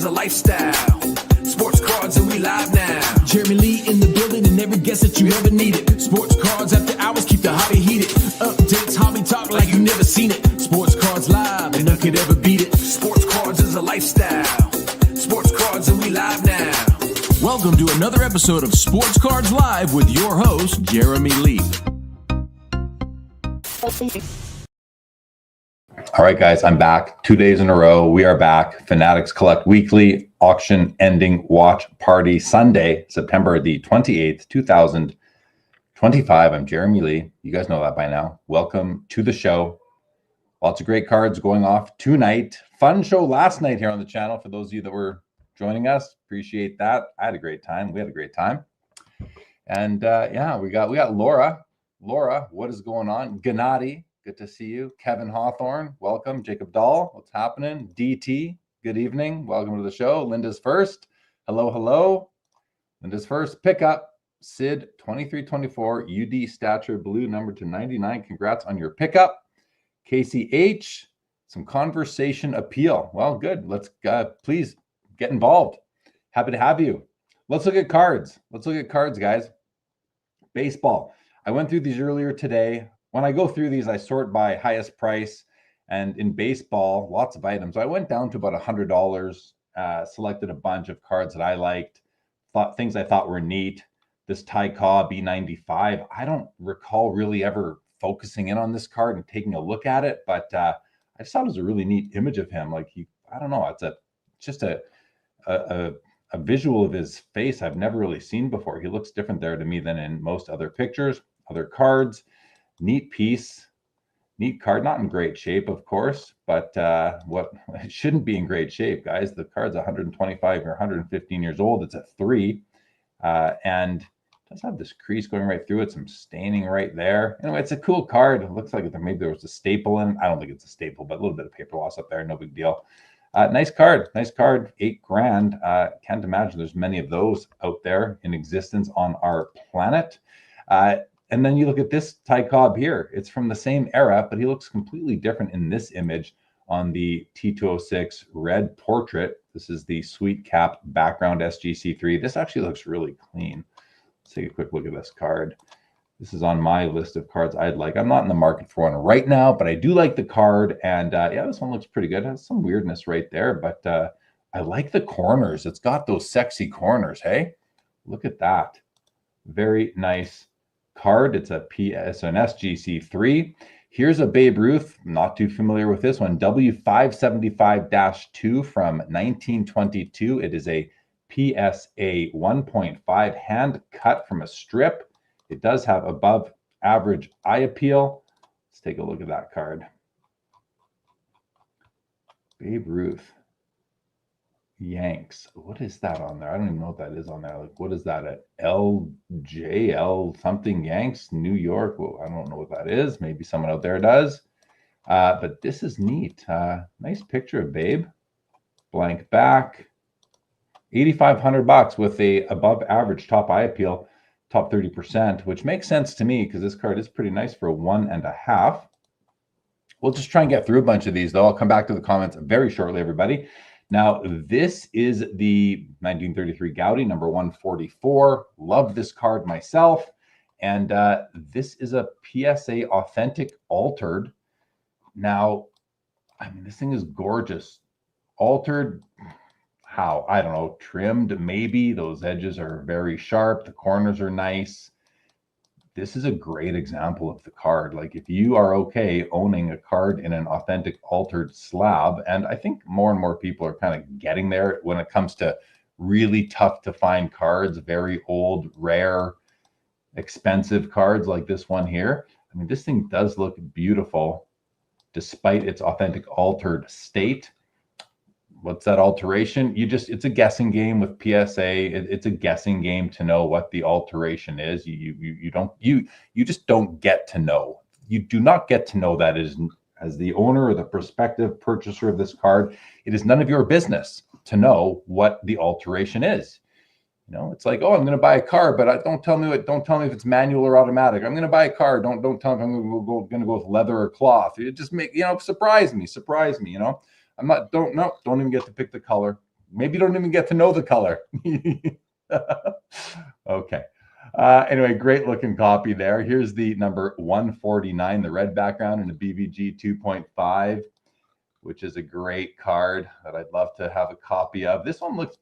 is a lifestyle. Sports cards and we live now. Jeremy Lee in the building and every guest that you ever needed. Sports cards after hours keep the hobby heated. Updates, hobby talk like you never seen it. Sports cards live and none could ever beat it. Sports cards is a lifestyle. Sports cards and we live now. Welcome to another episode of Sports Cards Live with your host, Jeremy Lee. All right, guys, I'm back 2 days in a row. We are back. Fanatics Collect Weekly Auction Ending Watch Party Sunday, September the 28th, 2025. I'm Jeremy Lee. You guys know that by now. Welcome to the show. Lots of great cards going off tonight. Fun show last night here on the channel for those of you that were joining us. Appreciate that. I had a great time. We had a great time. And yeah, we got Laura. Laura, what is going on? Gennady, good to see you. Kevin Hawthorne, welcome. Jacob Dahl, what's happening? DT, good evening. Welcome to the show. Linda's first. Hello, hello. Linda's first pickup. Sid 2324 UD stature blue number to 99. Congrats on your pickup. Casey H, some conversation appeal. Well, good. Let's please get involved. Happy to have you. Let's look at cards. Let's look at cards, guys. Baseball. I went through these earlier today. When I go through these, I sort by highest price. And in baseball, lots of items. I went down to about $100, selected a bunch of cards that I liked, things I thought were neat. This Ty Cobb B95, I don't recall really ever focusing in on this card and taking a look at it, but I just thought it was a really neat image of him. Like I don't know, it's just a visual of his face I've never really seen before. He looks different there to me than in most other pictures, other cards. Neat piece, neat card, not in great shape, of course, but it shouldn't be in great shape, guys. The card's 125 or 115 years old. It's a 3, and it does have this crease going right through it, some staining right there. Anyway, it's a cool card. It looks like maybe there was a staple in it. I don't think it's a staple, but a little bit of paper loss up there, no big deal. Nice card, $8,000. Can't imagine there's many of those out there in existence on our planet. And then you look at this Ty Cobb here. It's from the same era, but he looks completely different in this image on the T206 red portrait. This is the sweet cap background SGC3. This actually looks really clean. Let's take a quick look at this card. This is on my list of cards I'd like. I'm not in the market for one right now, but I do like the card. And yeah, this one looks pretty good. It has some weirdness right there, but I like the corners. It's got those sexy corners, hey? Look at that. Very nice card. It's an SGC3. Here's a Babe Ruth. Not too familiar with this one. W575-2 from 1922. It is a PSA 1.5 hand cut from a strip. It does have above average eye appeal. Let's take a look at that card. Babe Ruth. Yanks. What is that on there? I don't even know what that is on there. Like, what is that? At LJL something Yanks, New York. Well, I don't know what that is. Maybe someone out there does. But this is neat. Nice picture of Babe. Blank back. $8,500 with a above average top eye appeal, top 30%, which makes sense to me because this card is pretty nice for a 1.5. We'll just try and get through a bunch of these, though. I'll come back to the comments very shortly, everybody. Now, this is the 1933 Gaudi, number 144. Love this card myself. And this is a PSA authentic altered. Now, I mean, this thing is gorgeous. Altered, how? I don't know, trimmed maybe. Those edges are very sharp. The corners are nice. This is a great example of the card. Like, if you are okay owning a card in an authentic altered slab, and I think more and more people are kind of getting there when it comes to really tough to find cards, very old, rare, expensive cards like this one here. I mean, this thing does look beautiful despite its authentic altered state. What's that alteration? It's a guessing game with PSA. It's a guessing game to know what the alteration is. You just don't get to know. You do not get to know that as the owner or the prospective purchaser of this card. It is none of your business to know what the alteration is. You know, it's like, oh, I'm going to buy a car, but don't tell me if it's manual or automatic. I'm going to buy a car. Don't tell me if I'm going to go with leather or cloth. It just surprise me. You know. Don't even get to pick the color. maybe you don't even get to know the color. Okay. Anyway, great looking copy there. Here's the number 149, the red background in a BVG 2.5, which is a great card that I'd love to have a copy of. This one looks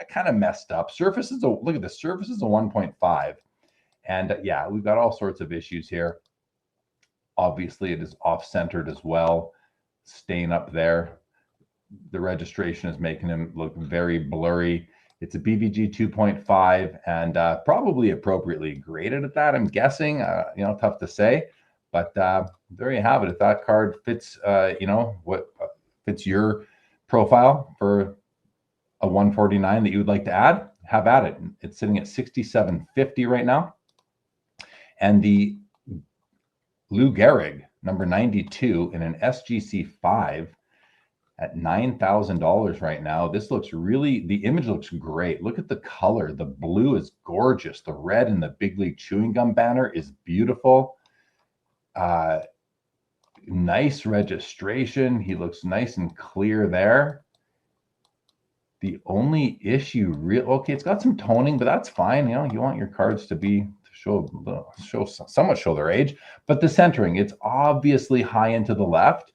kind of messed up. Surface is look at the surface is a 1.5. And yeah, we've got all sorts of issues here. Obviously, it is off-centered as well, staying up there. The registration is making him look very blurry. It's a BVG 2.5 and probably appropriately graded at that, I'm guessing. You know, tough to say. But there you have it. If that card fits, you know, what fits your profile for a 149 that you would like to add, have at it. It's sitting at $67.50 right now. And the Lou Gehrig, number 92 in an SGC 5 at $9,000 right now. This looks really, the image looks great. Look at the color. The blue is gorgeous. The red in the Big League Chewing Gum banner is beautiful. Nice registration. He looks nice and clear there. The only issue, okay, it's got some toning, but that's fine. You know, you want your cards to be somewhat show their age, but the centering, it's obviously high into the left,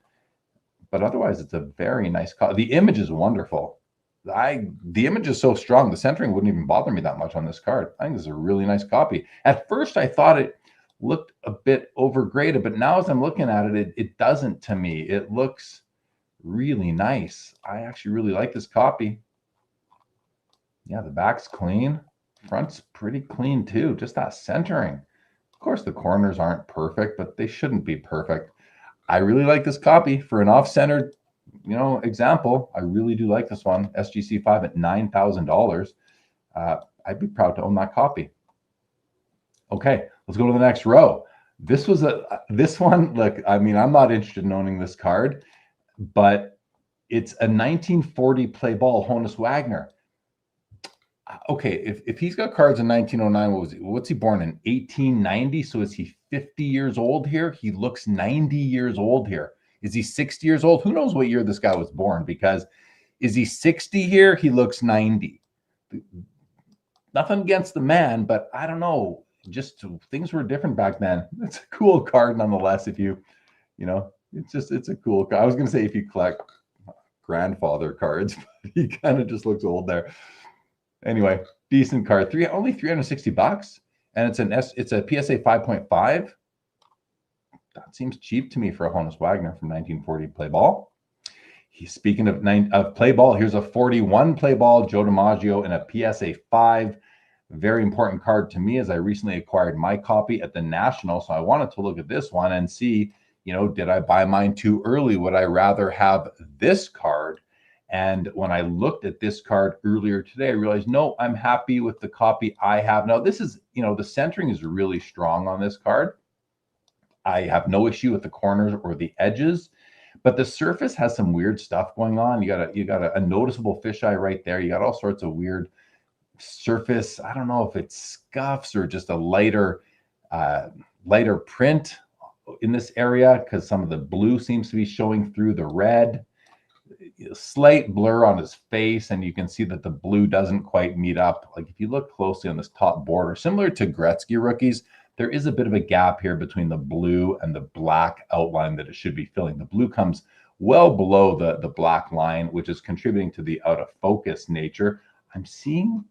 but otherwise it's a very nice card. The image is wonderful. The image is so strong, the centering wouldn't even bother me that much on this card. I think this is a really nice copy. At first, I thought it looked a bit overgraded, but now as I'm looking at it, it doesn't to me. It looks really nice. I actually really like this copy. Yeah, the back's clean. Front's pretty clean too. Just that centering. Of course, the corners aren't perfect, but they shouldn't be perfect. I really like this copy for an off-centered, you know, example. I really do like this one. SGC 5 at $9,000. I'd be proud to own that copy. Okay, let's go to the next row. This one. Look, I mean, I'm not interested in owning this card, but it's a 1940 play ball Honus Wagner. Okay, if he's got cards in 1909, what's he born in? 1890. So is he 50 years old here? He looks 90 years old here. Is he 60 years old? Who knows what year this guy was born? Because is he 60 here? He looks 90. Nothing against the man, but I don't know. Just things were different back then. It's a cool card nonetheless. If you know, it's a cool card. I was going to say if you collect grandfather cards, but he kind of just looks old there. Anyway, decent card. Only $360, and it's a PSA 5.5. That seems cheap to me for a Honus Wagner from 1940 play ball. Speaking of play ball, here's a 41 play ball Joe DiMaggio in a PSA 5. Very important card to me as I recently acquired my copy at the National, so I wanted to look at this one and see, you know, did I buy mine too early? Would I rather have this card? And when I looked at this card earlier today, I realized, no, I'm happy with the copy I have. Now, this is, you know, the centering is really strong on this card. I have no issue with the corners or the edges, but the surface has some weird stuff going on. You got a noticeable fisheye right there. You got all sorts of weird surface. I don't know if it's scuffs or just a lighter print in this area because some of the blue seems to be showing through the red. Slight blur on his face, and you can see that the blue doesn't quite meet up. Like if you look closely on this top border, similar to Gretzky rookies, there is a bit of a gap here between the blue and the black outline that it should be filling. The blue comes well below the black line, which is contributing to the out of focus nature. I'm seeing,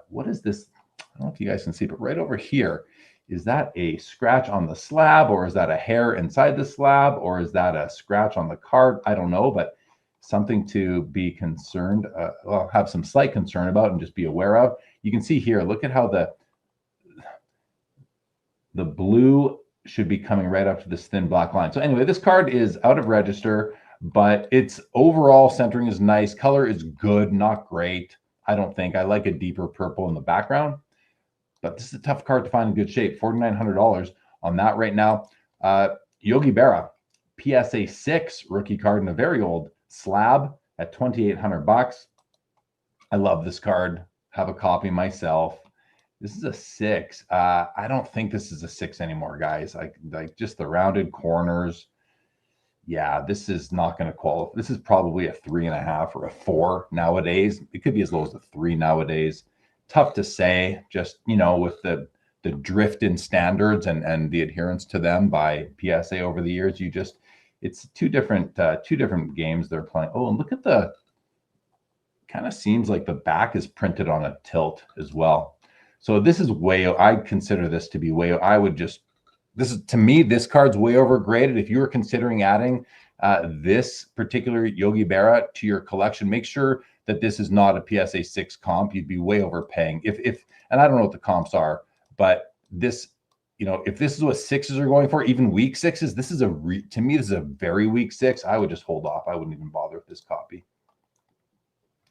what is this? I don't know if you guys can see, but right over here, is that a scratch on the slab, or is that a hair inside the slab, or is that a scratch on the card? I don't know, but something to be concerned, well, have some slight concern about and just be aware of. You can see here, look at how the blue should be coming right up to this thin black line. So anyway, this card is out of register, but its overall centering is nice. Color is good, not great. I don't think. I like a deeper purple in the background. But this is a tough card to find in good shape. $4,900 on that right now. Yogi Berra, PSA 6 rookie card in a very old slab at $2,800. I love this card. Have a copy myself. This is a 6. I don't think this is a 6 anymore, guys. Like just the rounded corners. Yeah, this is not going to qualify. This is probably a 3.5 or a 4 nowadays. It could be as low as a 3 nowadays. Tough to say, just, with the drift in standards and the adherence to them by PSA over the years. It's two different games they're playing. Oh, and look at kind of seems like the back is printed on a tilt as well. So this is I consider this to be to me, this card's way overgraded. If you were considering adding this particular Yogi Berra to your collection, make sure that this is not a PSA 6 comp. You'd be way overpaying. And I don't know what the comps are, but this, if this is what sixes are going for, even weak sixes, to me, this is a very weak 6. I would just hold off. I wouldn't even bother with this copy.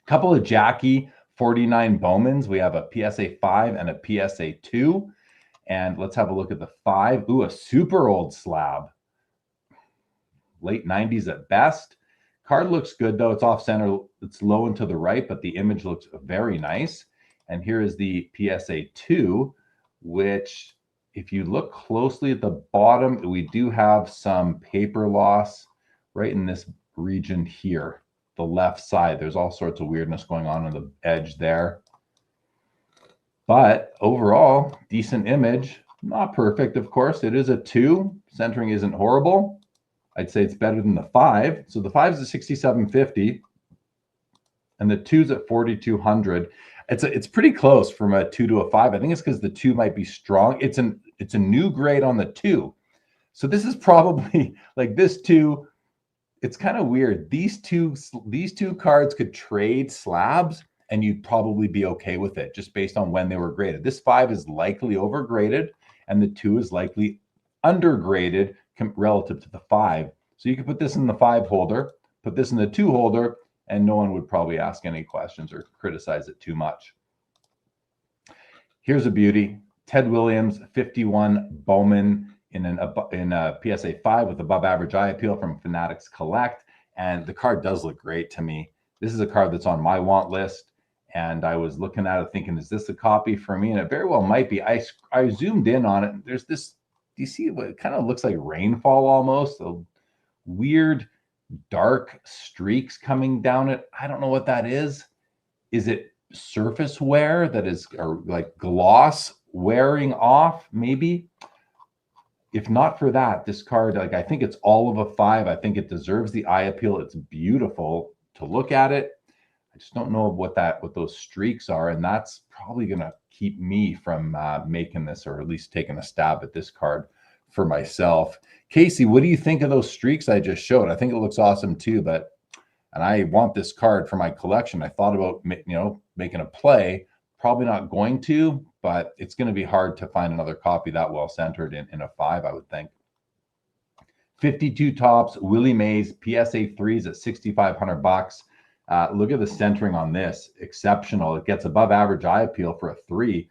Couple of Jackie 49 Bowmans. We have a PSA 5 and a PSA 2. And let's have a look at the 5. Ooh, a super old slab. Late 90s at best. Card looks good, though. It's off center. It's low and to the right, but the image looks very nice. And here is the PSA 2, which, if you look closely at the bottom, we do have some paper loss right in this region here, the left side. There's all sorts of weirdness going on the edge there. But overall, decent image. Not perfect, of course. It is a 2. Centering isn't horrible. I'd say it's better than the 5. So the 5 is a 6750, and the 2's at 4200. It's pretty close from a 2 to a 5. I think it's because the 2 might be strong. It's a new grade on the 2. So this is probably like this 2. It's kind of weird. These two cards could trade slabs, and you'd probably be okay with it just based on when they were graded. This 5 is likely overgraded, and the 2 is likely undergraded relative to the 5. So you could put this in the 5 holder, put this in the 2 holder, and no one would probably ask any questions or criticize it too much. Here's a beauty. Ted Williams, 51 Bowman in a PSA 5 with above average eye appeal from Fanatics Collect. And the card does look great to me. This is a card that's on my want list. And I was looking at it thinking, is this a copy for me? And it very well might be. I zoomed in on it. And there's this, do you see what it kind of looks like rainfall almost? A weird dark streaks coming down it. I don't know what that is. Is it surface wear that is, or like gloss wearing off maybe? If not for that, this card, I think it's all of a 5. I think it deserves the eye appeal. It's beautiful to look at it. I just don't know what those streaks are, and that's probably going to keep me from making this, or at least taking a stab at this card for myself. Casey, what do you think of those streaks I just showed? I think it looks awesome too, and I want this card for my collection. I thought about making a play. Probably not going to, but it's going to be hard to find another copy that well centered in a 5, I would think. 52 Tops Willie Mays PSA 3s at $6,500. Look at the centering on this. Exceptional. It gets above average eye appeal for a 3.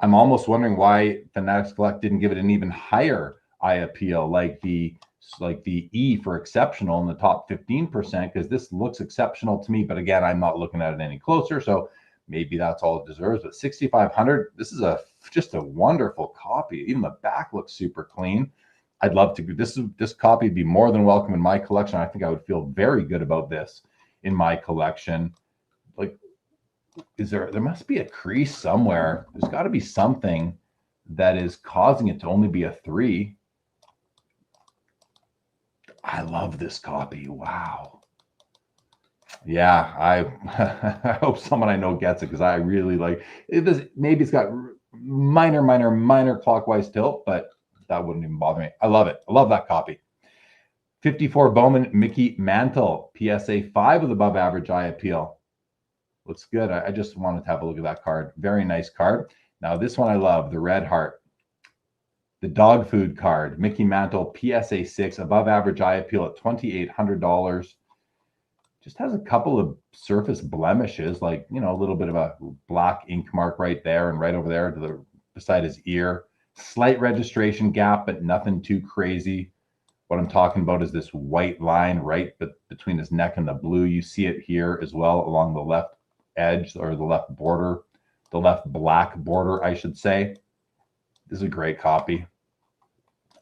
I'm almost wondering why Fanatics Collect didn't give it an even higher eye appeal, like the E for exceptional in the top 15%, because this looks exceptional to me. But again, I'm not looking at it any closer, so maybe that's all it deserves. But $6,500, this is just a wonderful copy. Even the back looks super clean. I'd love to. This copy would be more than welcome in my collection. I think I would feel very good about this in my collection. Like, there must be a crease somewhere. There's got to be something that is causing it to only be a 3. I love this copy. Wow. Yeah, I hope someone I know gets it, because I really like it. Maybe it's got minor clockwise tilt, but that wouldn't even bother me. I love it. I love that copy. 54 Bowman Mickey Mantle PSA 5 with above average eye appeal. Looks good. I just wanted to have a look at that card. Very nice card. Now this one I love, the Red Heart. The dog food card, Mickey Mantle PSA 6, above average eye appeal at $2,800. Just has a couple of surface blemishes, like, a little bit of a black ink mark right there and right over there beside his ear. Slight registration gap, but nothing too crazy. What I'm talking about is this white line right between his neck and the blue. You see it here as well along the left edge, or the left border, the left black border, I should say. This is a great copy.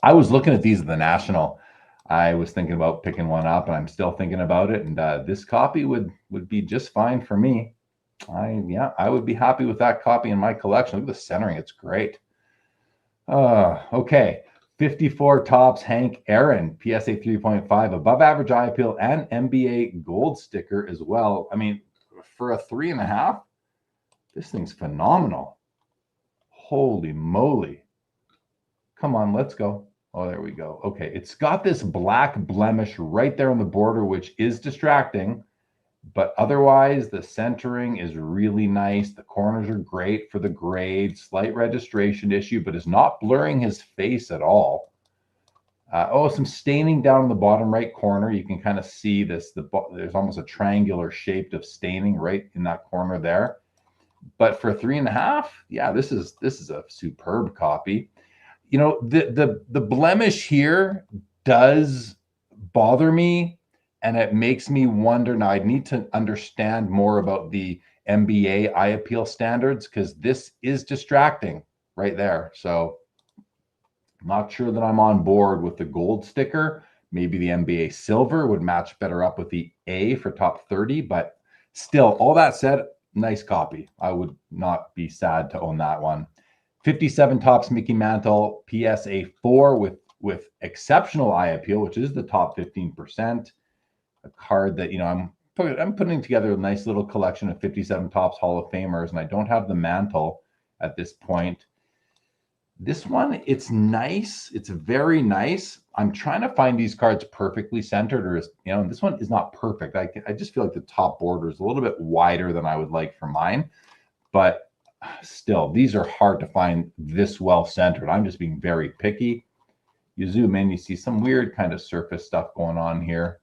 I was looking at these at the National. I was thinking about picking one up, and I'm still thinking about it. And this copy would be just fine for me. I would be happy with that copy in my collection. Look at the centering; it's great. Okay. 54 tops, Hank Aaron, PSA 3.5, above average eye appeal, and NBA gold sticker as well. I mean, for a 3.5, this thing's phenomenal. Holy moly. Come on, let's go. Oh, there we go. Okay, it's got this black blemish right there on the border, which is distracting, but otherwise the centering is really nice. The corners are great for the grade, slight registration issue, but is not blurring his face at all. Some staining down in the bottom right corner. You can kind of see this. There's almost a triangular shape of staining right in that corner there. But for 3.5, yeah, this is a superb copy. You know, the blemish here does bother me, and it makes me wonder. Now, I need to understand more about the NBA eye appeal standards, because this is distracting right there. So I'm not sure that I'm on board with the gold sticker. Maybe the NBA silver would match better up with the A for top 30, but still, all that said, nice copy. I would not be sad to own that one. 57 tops Mickey Mantle, PSA 4 with exceptional eye appeal, which is the top 15%. A card that, you know, I'm putting together a nice little collection of 57 tops Hall of Famers, and I don't have the Mantle at this point. This one, it's nice. It's very nice. I'm trying to find these cards perfectly centered, or, you know, this one is not perfect. I just feel like the top border is a little bit wider than I would like for mine, but still, these are hard to find this well centered. I'm just being very picky. You zoom in, you see some weird kind of surface stuff going on here.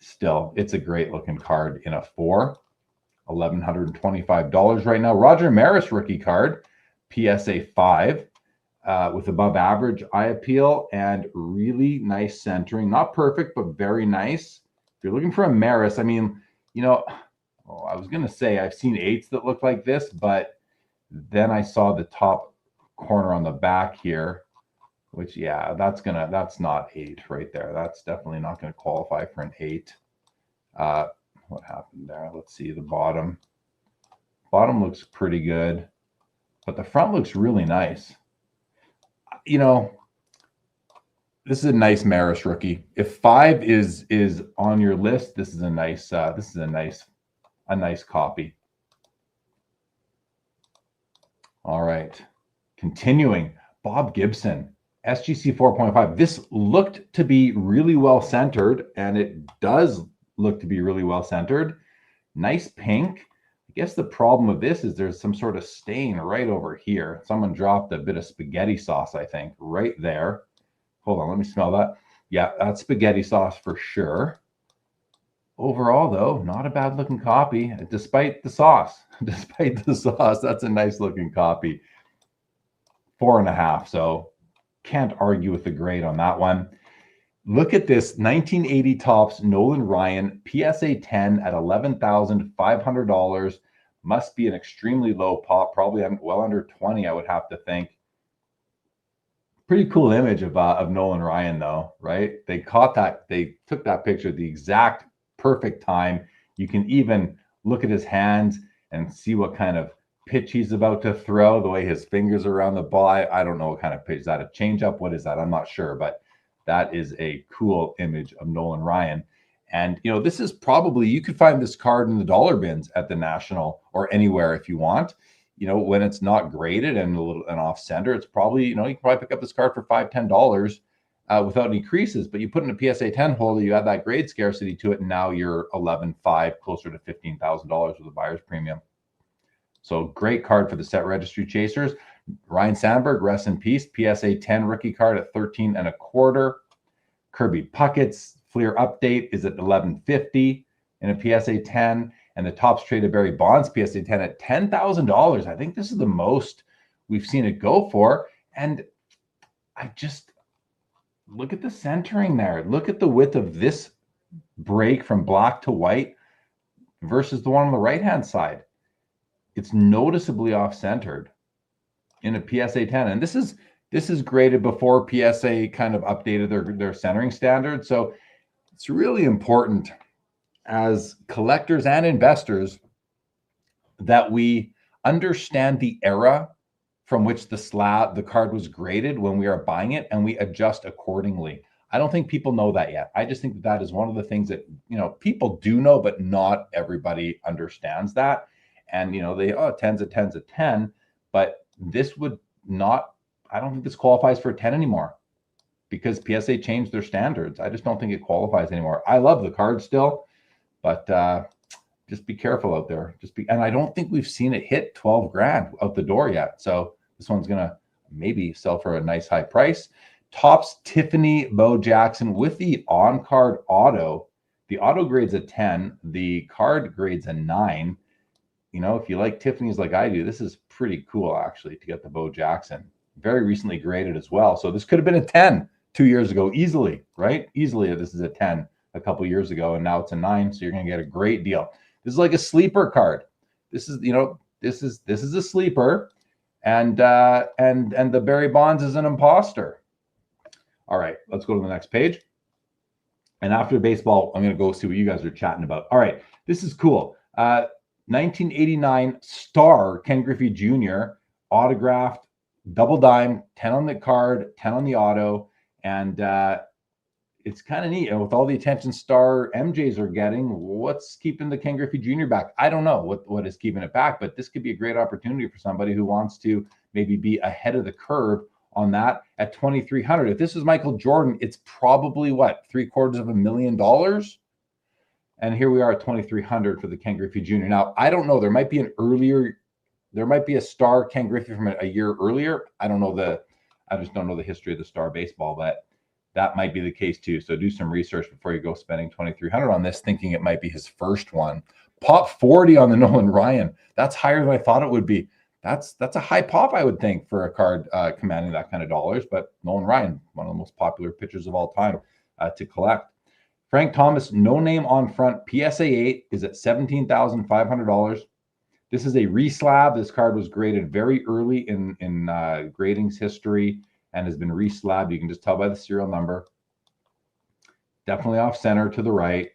Still, it's a great looking card in a 4. $1,125 right now. Roger Maris rookie card, PSA 5, with above average eye appeal and really nice centering. Not perfect, but very nice. If you're looking for a Maris, I mean, you know, I was going to say I've seen 8s that look like this, but then I saw the top corner on the back here, which, yeah, that's not 8 right there. That's definitely not going to qualify for an 8. What happened there? Let's see the bottom. Bottom looks pretty good, but the front looks really nice. You know, this is a nice Maris rookie. If 5 is on your list, this is a nice copy. All right, continuing, Bob Gibson, SGC 4.5. This looked to be really well centered, and it does look to be really well centered. Nice pink. I guess the problem with this is there's some sort of stain right over here. Someone dropped a bit of spaghetti sauce, I think, right there. Hold on, let me smell that. Yeah, that's spaghetti sauce for sure. Overall, though, not a bad looking copy, despite the sauce. Despite the sauce, that's a nice looking copy. 4.5, so can't argue with the grade on that one. Look at this 1980 tops Nolan Ryan, PSA 10 at $11,500. Must be an extremely low pop, probably well under 20, I would have to think. Pretty cool image of Nolan Ryan, though, right? They took that picture at the exact perfect time. You can even look at his hands and see what kind of pitch he's about to throw, the way his fingers are around the ball. I don't know what kind of pitch. Is that a changeup? What is that? I'm not sure, but that is a cool image of Nolan Ryan. And, you know, this is probably, you could find this card in the dollar bins at the National or anywhere if you want. You know, when it's not graded and off center, it's probably, you know, you can probably pick up this card for $5, $10 without any creases. But you put in a PSA 10 holder, you add that grade scarcity to it, and now you're $11,500, closer to $15,000 with a buyer's premium. So great card for the set registry chasers. Ryan Sandberg, rest in peace. PSA 10 rookie card at $13.25. Kirby Puckett's Fleer update is at $11.50 in a PSA 10. And the Topps Traded Barry Bonds PSA 10 at $10,000. I think this is the most we've seen it go for. And I just look at the centering there. Look at the width of this break from black to white versus the one on the right-hand side. It's noticeably off-centered in a PSA 10. And this is This is graded before PSA kind of updated their centering standards. So it's really important as collectors and investors that we understand the era from which the card was graded when we are buying it, and we adjust accordingly. I don't think people know that yet. I just think that is one of the things that, people do know, but not everybody understands that. And, they, 10's a 10's a 10, but this would not, I don't think this qualifies for a 10 anymore because PSA changed their standards. I just don't think it qualifies anymore. I love the card still, but just be careful out there. And I don't think we've seen it hit 12 grand out the door yet. So this one's going to maybe sell for a nice high price. Topps Tiffany Bo Jackson with the on-card auto. The auto grade's a 10. The card grade's a 9. If you like Tiffany's like I do, this is pretty cool, actually, to get the Bo Jackson. Very recently graded as well. So this could have been a 10 2 years ago, easily, right? Easily, this is a 10 a couple years ago, and now it's a 9. So you're going to get a great deal. This is like a sleeper card. This is, this is a sleeper, and the Barry Bonds is an imposter. All right, let's go to the next page. And after baseball, I'm going to go see what you guys are chatting about. All right, this is cool. 1989 Star Ken Griffey Jr. autographed, double dime, 10 on the card, 10 on the auto, and it's kind of neat. And with all the attention Star MJs are getting, what's keeping the Ken Griffey Jr. back? I don't know what is keeping it back, but this could be a great opportunity for somebody who wants to maybe be ahead of the curve on that at 2,300. If this was Michael Jordan, it's probably what, $750,000. And here we are at 2,300 for the Ken Griffey Jr. Now, I don't know. There might be a Star Ken Griffey from a year earlier. I just don't know the history of the Star baseball, but that might be the case too. So do some research before you go spending 2,300 on this, thinking it might be his first one. Pop 40 on the Nolan Ryan. That's higher than I thought it would be. That's a high pop, I would think, for a card commanding that kind of dollars. But Nolan Ryan, one of the most popular pitchers of all time to collect. Frank Thomas, no name on front. PSA 8 is at $17,500. This is a reslab. This card was graded very early in grading's history and has been reslabbed. You can just tell by the serial number. Definitely off center to the right.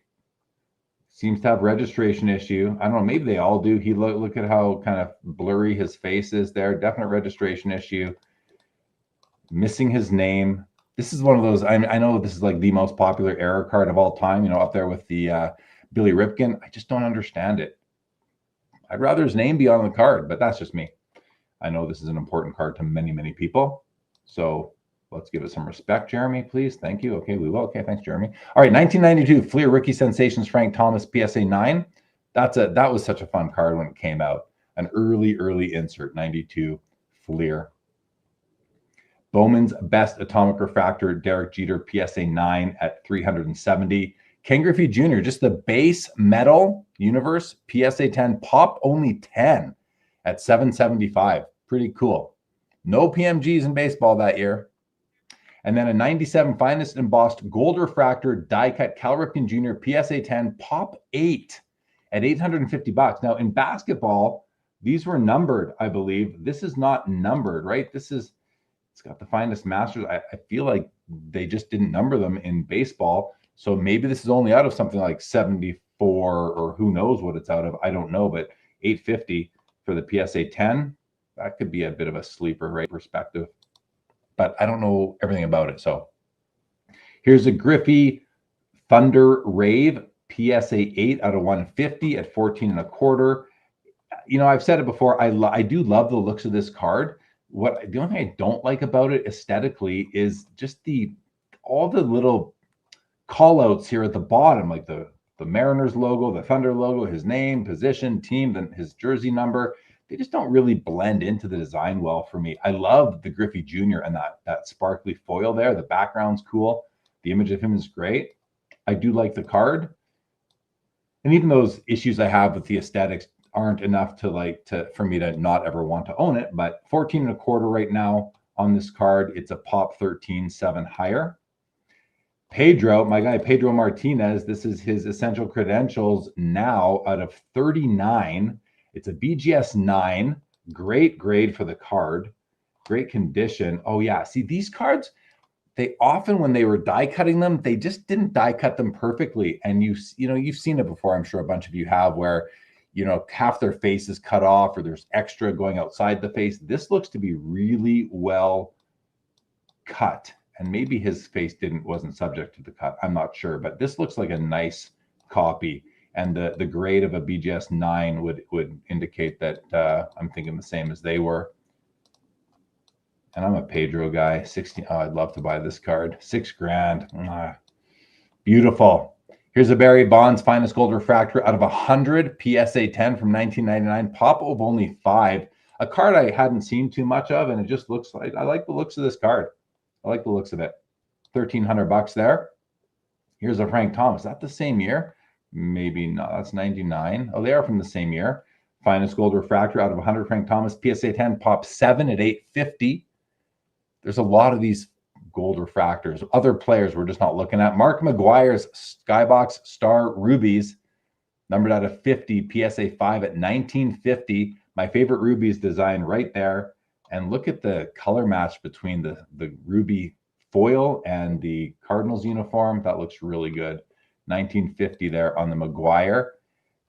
Seems to have registration issue. I don't know, maybe they all do. Look at how kind of blurry his face is there. Definite registration issue. Missing his name. This is one of those, I know this is like the most popular error card of all time, up there with the Billy Ripken. I just don't understand it. I'd rather his name be on the card, but that's just me. I know this is an important card to many, many people. So let's give it some respect, Jeremy, please. Thank you. Okay, we will. Okay, thanks, Jeremy. All right, 1992 Fleer Rookie Sensations Frank Thomas PSA 9. That was such a fun card when it came out. An early insert, 92 Fleer. Bowman's Best Atomic Refractor Derek Jeter PSA 9 at 370. Ken Griffey Jr., just the base metal universe PSA 10 pop only 10 at 775. Pretty cool. No PMGs in baseball that year. And then a 97 Finest Embossed Gold Refractor Die Cut Cal Ripken Jr. PSA 10 pop 8 at $850. Now in basketball, these were numbered, I believe. This is not numbered, right? It's got the Finest Masters. I feel like they just didn't number them in baseball. So maybe this is only out of something like 74 or who knows what it's out of. I don't know, but 850 for the PSA 10, that could be a bit of a sleeper, right? Perspective. But I don't know everything about it. So here's a Griffey Thunder Rave PSA 8 out of 150 at 14 1/4. I've said it before. I do love the looks of this card. The only thing I don't like about it aesthetically is just all the little call outs here at the bottom, like the Mariners logo, the Thunder logo, his name, position, team, then his jersey number. They just don't really blend into the design well for me. I love the Griffey Jr. and that sparkly foil there. The background's cool. The image of him is great. I do like the card. And even those issues I have with the aesthetics aren't enough for me to not ever want to own it. But 14 1/4 right now on this card. It's a pop 13, 7 higher. Pedro, my guy Pedro Martinez, this is his essential credentials now out of 39. It's a BGS 9, great grade for the card. Great condition. Oh yeah, see these cards, they often, when they were die cutting them, they just didn't die cut them perfectly. And you've seen it before. I'm sure a bunch of you have, where, half their face is cut off or there's extra going outside the face. This looks to be really well cut, and maybe his face wasn't subject to the cut. I'm not sure, but this looks like a nice copy. And the grade of a BGS 9 would indicate that I'm thinking the same as they were. And I'm a Pedro guy. 16. Oh, I'd love to buy this card. $6,000. Beautiful. Here's a Barry Bonds Finest Gold Refractor out of 100 PSA 10 from 1999. Pop of only 5. A card I hadn't seen too much of, and it just looks like, I like the looks of this card. I like the looks of it. $1,300 there. Here's a Frank Thomas. Is that the same year? Maybe not. That's 99. Oh, they are from the same year. Finest Gold Refractor out of 100 Frank Thomas. PSA 10 pop 7 at $850. There's a lot of these gold refractors. Other players we're just not looking at. Mark McGuire's Skybox Star Rubies, numbered out of 50, PSA 5 at $1950. My favorite Rubies design right there. And look at the color match between the Ruby foil and the Cardinals uniform. That looks really good. $1950 there on the McGuire.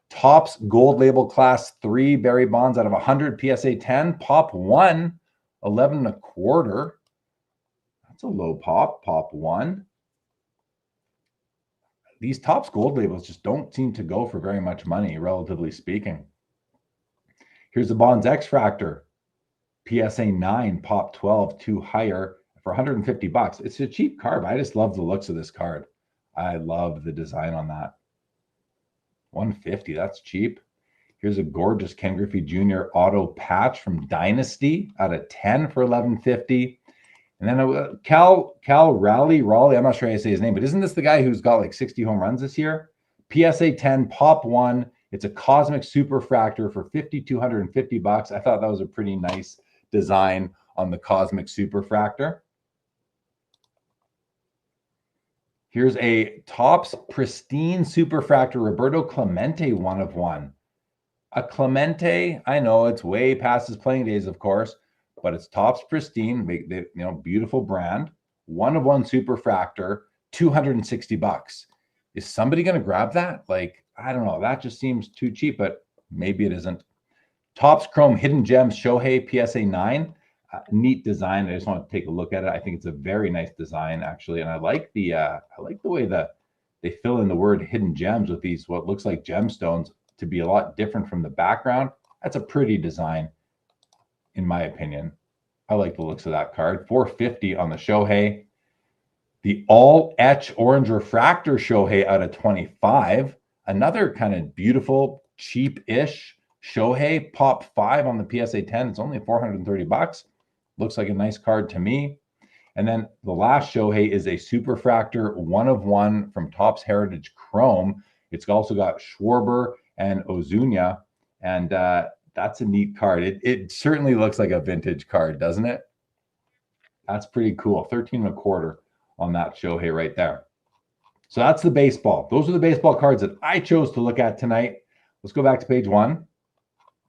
Topps Gold Label Class 3 Barry Bonds out of 100 PSA 10. Pop 1, 11.25. That's a low pop. Pop 1. These Topps Gold Labels just don't seem to go for very much money, relatively speaking. Here's the Bonds X-Fractor. PSA 9, pop 12, 2 higher for $150. It's a cheap card, but I just love the looks of this card. I love the design on that. $150, that's cheap. Here's a gorgeous Ken Griffey Jr. auto patch from Dynasty out of 10 for $1150. And then Cal Raleigh, I'm not sure how to say his name, but isn't this the guy who's got like 60 home runs this year? PSA 10, pop 1. It's a Cosmic Superfractor for $5,250. I thought that was a pretty nice design on the Cosmic Superfractor. Here's a Topps Pristine Superfractor Roberto Clemente 1 of 1. A Clemente, I know it's way past his playing days, of course, but it's Topps Pristine, beautiful brand. 1 of 1 Superfractor, $260. Is somebody going to grab that? Like, I don't know. That just seems too cheap, but maybe it isn't. Topps Chrome Hidden Gems Shohei PSA 9. Neat design. I just want to take a look at it. I think it's a very nice design, actually, and I like the way that they fill in the word hidden gems with these what looks like gemstones to be a lot different from the background. That's a pretty design, in my opinion. I like the looks of that card. $450 on the Shohei. The All Etch Orange Refractor Shohei out of 25. Another kind of beautiful, cheap-ish Shohei, pop 5 on the PSA 10. It's only $430. Looks like a nice card to me. And then the last Shohei is a Superfractor 1 of 1 from Topps Heritage Chrome. It's also got Schwarber and Ozuna, and that's a neat card. It certainly looks like a vintage card, doesn't it? That's pretty cool. 13.25 on that Shohei right there. So that's the baseball. Those are the baseball cards that I chose to look at tonight. Let's go back to page 1.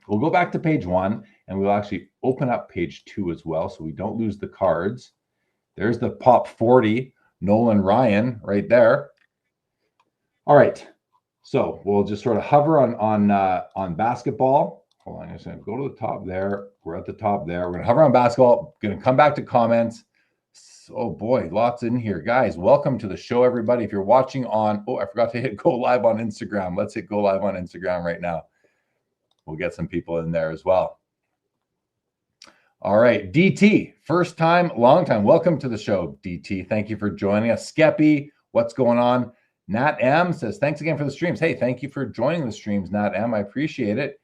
We'll go back to page 1, and we'll actually open up page 2 as well, so we don't lose the cards. There's the Pop 40, Nolan Ryan right there. All right, so we'll just sort of hover on basketball. Hold on, I'm just going to go to the top there. We're at the top there. We're going to hover on basketball. Going to come back to comments. Oh boy, lots in here. Guys, welcome to the show, everybody. If you're watching on, I forgot to hit go live on Instagram. Let's hit go live on Instagram right now. We'll get some people in there as well. All right, DT, first time, long time. Welcome to the show, DT. Thank you for joining us. Skeppy, what's going on? Nat M says, thanks again for the streams. Hey, thank you for joining the streams, Nat M. I appreciate it.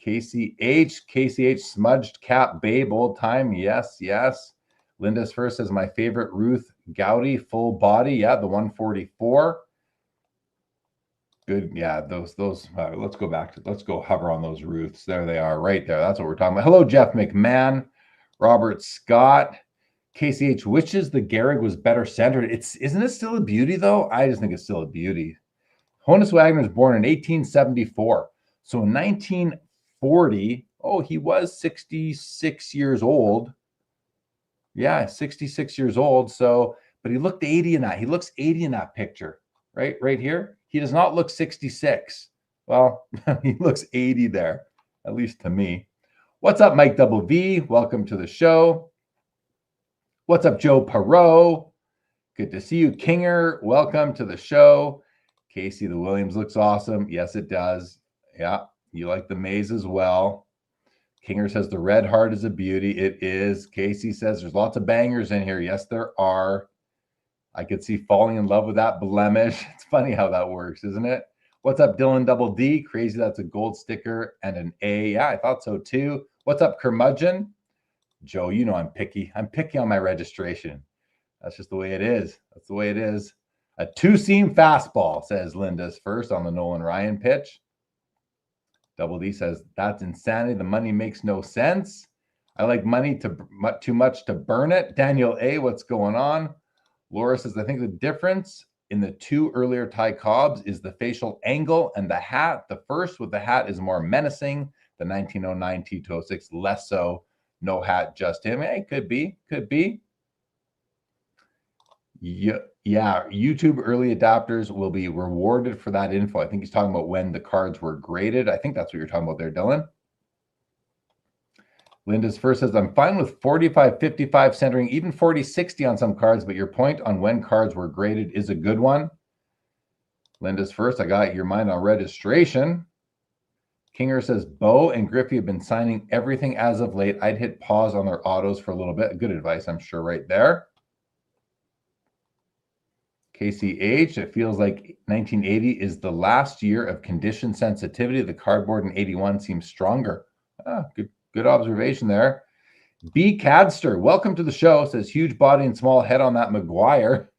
KCH, Smudged Cap Babe, old time. Yes, yes. Linda's first says, my favorite Ruth Gowdy, full body. Yeah, the 144. Good. Yeah, those. Let's go hover on those Ruths. There they are, right there. That's what we're talking about. Hello, Jeff McMahon, Robert Scott, KCH. Which is the Gehrig was better centered? Isn't it still a beauty though? I just think it's still a beauty. Honus Wagner was born in 1874. So in 1940, he was 66 years old. Yeah, 66 years old. So, but he looked 80 in that. He looks 80 in that picture, right? Right here. He does not look 66. Well, he looks 80 there, at least to me. What's up, Mike Double V? Welcome to the show. What's up, Joe Perot? Good to see you. Kinger, welcome to the show. Casey, the Williams looks awesome. Yes, it does. Yeah, you like the maze as well. Kinger says the red heart is a beauty. It is. Casey says there's lots of bangers in here. Yes, there are. I could see falling in love with that blemish. It's funny how that works, isn't it? What's up, Dylan Double D? Crazy that's a gold sticker and an A. Yeah, I thought so too. What's up, Curmudgeon? Joe, you know I'm picky. I'm picky on my registration. That's just the way it is. That's the way it is. A two-seam fastball, says Linda's first on the Nolan Ryan pitch. Double D says, that's insanity. The money makes no sense. I like money too much to burn it. Daniel A, what's going on? Laura says, I think the difference in the two earlier Ty Cobbs is the facial angle and the hat. The first with the hat is more menacing. The 1909 T206, less so. No hat, just him. Hey, could be. Could be. Yeah, YouTube early adopters will be rewarded for that info. I think he's talking about when the cards were graded. I think that's what you're talking about there, Dylan. Linda's first says, I'm fine with 45-55 centering, even 40-60 on some cards, but your point on when cards were graded is a good one. Linda's first, I got your mind on registration. Kinger says, Bo and Griffey have been signing everything as of late. I'd hit pause on their autos for a little bit. Good advice, I'm sure, right there. KCH, it feels like 1980 is the last year of condition sensitivity. The cardboard in 81 seems stronger. Good observation there. B. Cadster, welcome to the show. Says huge body and small head on that McGuire.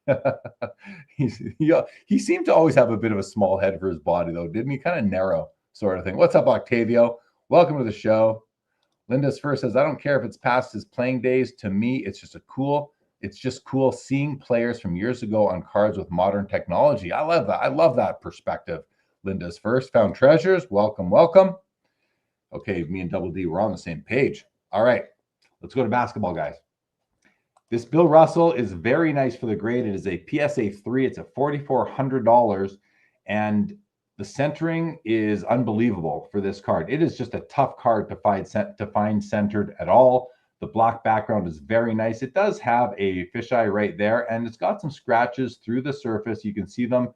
He seemed to always have a bit of a small head for his body, though, didn't he? Kind of narrow sort of thing. What's up, Octavio? Welcome to the show. Linda's first says, I don't care if it's past his playing days. To me, it's just cool seeing players from years ago on cards with modern technology. I love that. I love that perspective. Linda's first. Found treasures. Welcome, welcome. Okay, me and Double D, we're on the same page. All right, let's go to basketball, guys. This Bill Russell is very nice for the grade. It is a PSA 3. It's at $4,400, and the centering is unbelievable for this card. It is just a tough card to find centered at all. The black background is very nice. It does have a fisheye right there, and it's got some scratches through the surface. You can see them.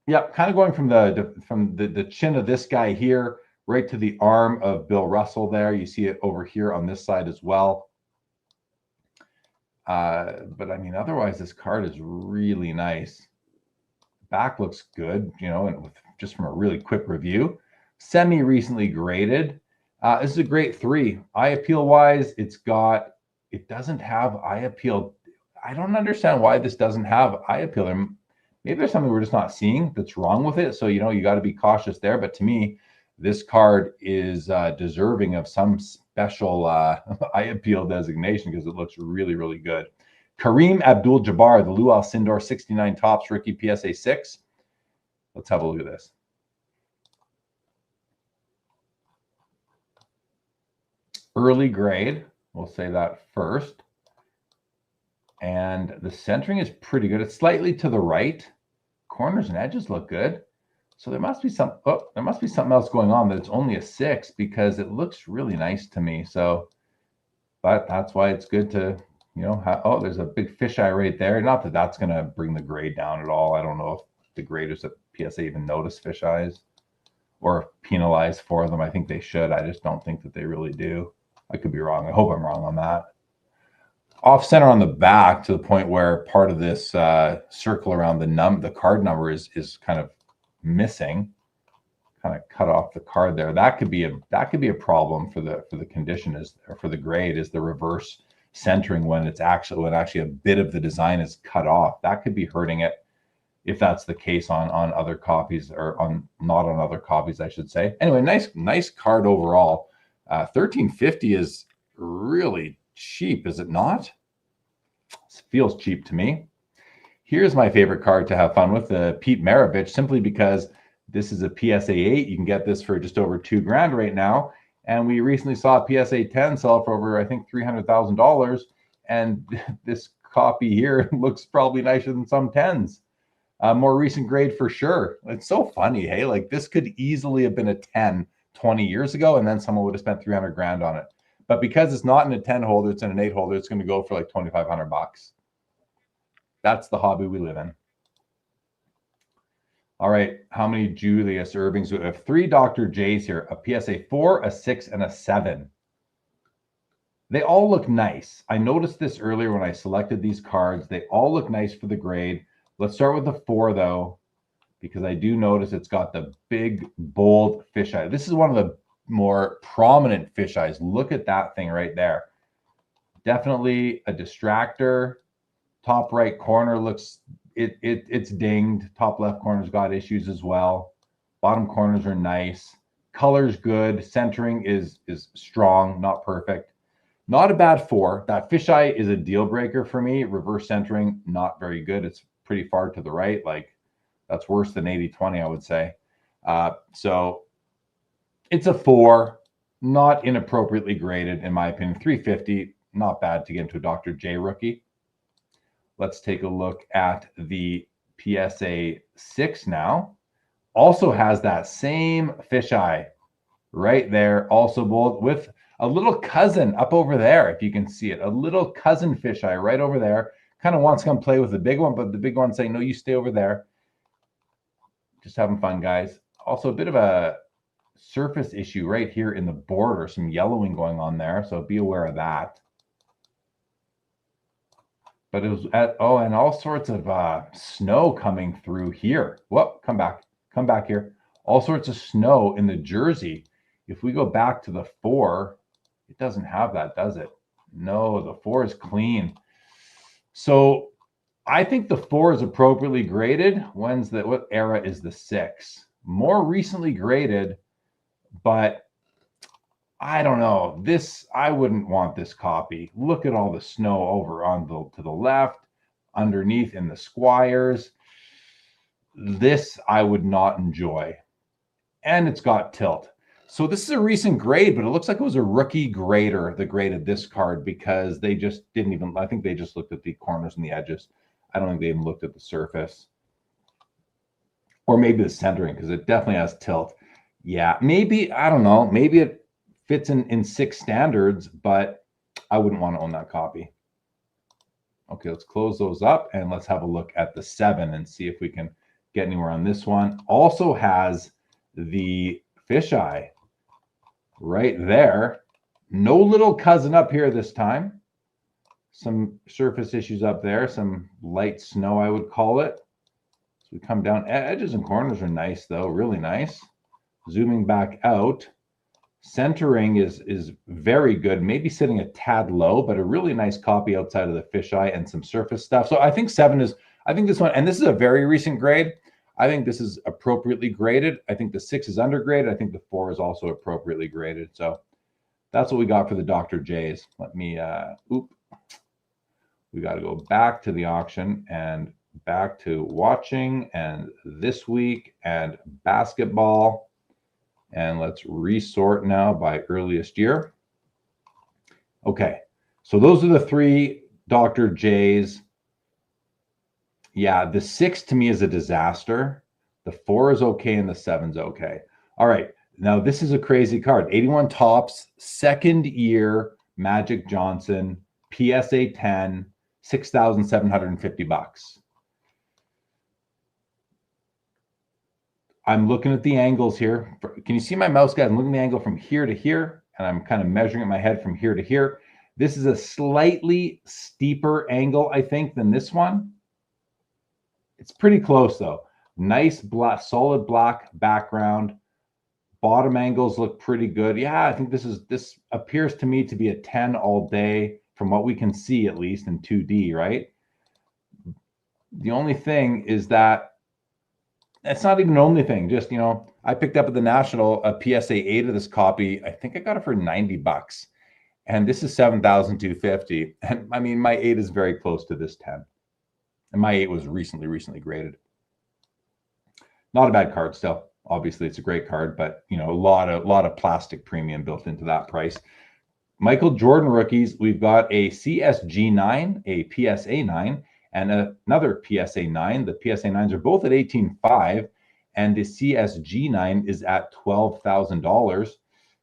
Yep, kind of going from the chin of this guy here right to the arm of Bill Russell there. You see it over here on this side as well. But I mean, otherwise, this card is really nice. Back looks good, you know, and just from a really quick review. Semi recently graded. This is a great 3. Eye appeal wise, it doesn't have eye appeal. I don't understand why this doesn't have eye appeal. Maybe there's something we're just not seeing that's wrong with it. So, you know, you got to be cautious there. But to me, this card is deserving of some special eye appeal designation because it looks really, really good. Kareem Abdul-Jabbar, the Lou Alcindor 69 Topps rookie PSA 6. Let's have a look at this. Early grade, we'll say that first. And the centering is pretty good. It's slightly to the right. Corners and edges look good. So there must be something else going on that it's only a 6 because it looks really nice to me. So, but that's why it's good to, you know, there's a big fisheye right there. Not that that's going to bring the grade down at all. I don't know if the graders at PSA even notice fisheyes or penalize for them. I think they should. I just don't think that they really do. I could be wrong. I hope I'm wrong on that. Off center on the back to the point where part of this circle around the card number is kind of missing, kind of cut off the card there. That could be a problem for the condition or for the grade is the reverse centering when actually a bit of the design is cut off. That could be hurting it if that's the case on other copies or not on other copies, I should say. Anyway, nice card overall. $1,350 is really cheap, is it not? It feels cheap to me. Here's my favorite card to have fun with, the Pete Maravich, simply because this is a PSA 8. You can get this for just over $2,000 right now. And we recently saw a PSA 10 sell for over, I think, $300,000. And this copy here looks probably nicer than some 10s. More recent grade for sure. It's so funny, hey? Like this could easily have been a 10 20 years ago, and then someone would have spent 300 grand on it. But because it's not in a 10 holder, it's in an 8 holder, it's going to go for like 2,500 bucks. That's the hobby we live in. All right, how many Julius Irvings? We have 3 Dr. J's here, a PSA 4, a 6, and a 7. They all look nice. I noticed this earlier when I selected these cards. They all look nice for the grade. Let's start with the 4, though, because I do notice it's got the big, bold fisheye. This is one of the more prominent fisheyes. Look at that thing right there. Definitely a distractor. Top right corner looks, it's dinged. Top left corner's got issues as well. Bottom corners are nice. Color's good. Centering is strong, not perfect. Not a bad 4. That fisheye is a deal breaker for me. Reverse centering, not very good. It's pretty far to the right. Like that's worse than 80-20, I would say. So it's a 4, not inappropriately graded in my opinion. 350, not bad to get into a Dr. J rookie. Let's take a look at the PSA 6 now. Also has that same fisheye right there, also bold, with a little cousin up over there, if you can see it. A little cousin fisheye right over there. Kind of wants to come play with the big one, but the big one's saying, no, you stay over there. Just having fun, guys. Also a bit of a surface issue right here in the border. Some yellowing going on there, so be aware of that. But it was at, oh, and all sorts of snow coming through here. Whoop, come back here. All sorts of snow in the jersey. If we go back to the 4, it doesn't have that, does it? No, the 4 is clean. So I think the 4 is appropriately graded. What era is the 6? More recently graded, but I don't know. This, I wouldn't want this copy. Look at all the snow over on to the left, underneath in the squires. This I would not enjoy. And it's got tilt. So this is a recent grade, but it looks like it was a rookie grader that graded this card because they just didn't even, I think they just looked at the corners and the edges. I don't think they even looked at the surface. Or maybe the centering, because it definitely has tilt. Yeah, maybe, I don't know, maybe it fits in 6 standards, but I wouldn't want to own that copy. Okay, let's close those up and let's have a look at the 7 and see if we can get anywhere on this one. Also has the fisheye right there. No little cousin up here this time. Some surface issues up there, some light snow, I would call it. So we come down, edges and corners are nice though, really nice. Zooming back out, centering is very good, maybe sitting a tad low, but a really nice copy outside of the fisheye and some surface stuff. So I think 7 is, I think this one, and this is a very recent grade. I think this is appropriately graded. I think the 6 is undergraded. I think the 4 is also appropriately graded. So that's what we got for the Dr. J's. Let me, we got to go back to the auction and back to watching and this week and basketball. And let's resort now by earliest year. Okay, so those are the 3 Dr. J's. Yeah, the 6 to me is a disaster. The 4 is okay and the 7's okay. All right, now this is a crazy card. 81 Topps, 2nd year Magic Johnson, PSA 10, 6,750 bucks. I'm looking at the angles here. Can you see my mouse, guys? I'm looking at the angle from here to here, and I'm kind of measuring in my head from here to here. This is a slightly steeper angle, I think, than this one. It's pretty close, though. Nice, black, solid black background. Bottom angles look pretty good. Yeah, I think this appears to me to be a 10 all day, from what we can see, at least in 2D, right? The only thing is that it's not even the only thing. Just, you know, I picked up at the National a PSA 8 of this copy. I think I got it for 90 bucks. And this is 7,250. And I mean, my 8 is very close to this 10. And my 8 was recently graded. Not a bad card still. Obviously, it's a great card, but a lot of plastic premium built into that price. Michael Jordan rookies, we've got a CSG 9, a PSA 9, and another PSA 9. The PSA 9s are both at $18,500, and the CSG 9 is at $12,000.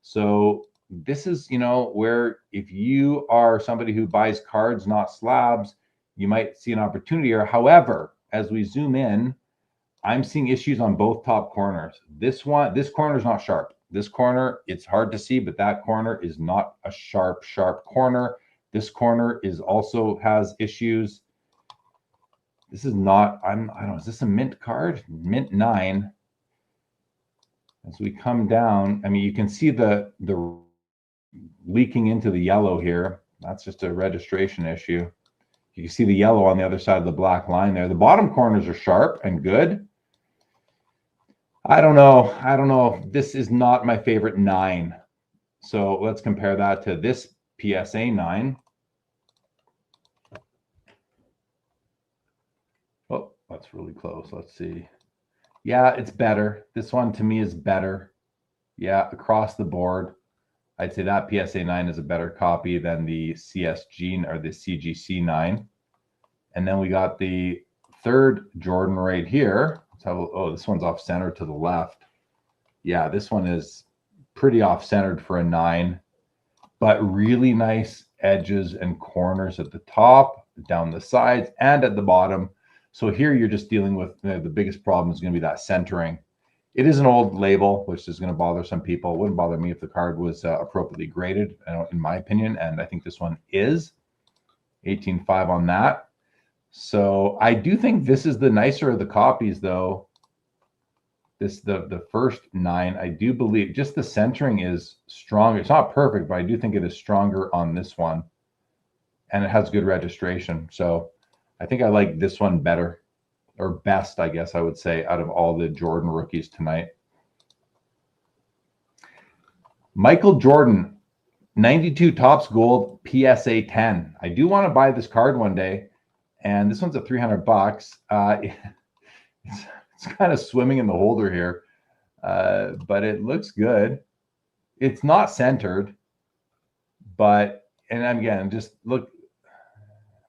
So this is, where if you are somebody who buys cards, not slabs, you might see an opportunity here. However, as we zoom in, I'm seeing issues on both top corners. This corner is not sharp. This corner, it's hard to see, but that corner is not a sharp corner. This corner also has issues. This is not, I don't know, is this a mint card? Mint 9. As we come down, I mean, you can see the leaking into the yellow here. That's just a registration issue. You can see the yellow on the other side of the black line there. The bottom corners are sharp and good. I don't know. This is not my favorite 9. So let's compare that to this PSA 9. Oh, that's really close. Let's see. Yeah, it's better. This one to me is better. Yeah, across the board. I'd say that PSA 9 is a better copy than the CSG or the CGC 9. And then we got the third Jordan right here. Oh, this one's off center to the left. Yeah, this one is pretty off centered for a 9, but really nice edges and corners at the top, down the sides, and at the bottom. So here you're just dealing with the biggest problem is going to be that centering. It is an old label, which is going to bother some people. It wouldn't bother me if the card was appropriately graded, in my opinion, and I think this one is 18.5 on that. So I do think this is the nicer of the copies, though. The first 9, I do believe just the centering is strong. It's not perfect, but I do think it is stronger on this one, and it has good registration. So I think I like this one better, or best, I guess I would say, out of all the Jordan rookies tonight. Michael Jordan, 92 Topps Gold PSA 10. I do want to buy this card one day. And this one's at $300. It's kind of swimming in the holder here, but it looks good. It's not centered, and again, just look.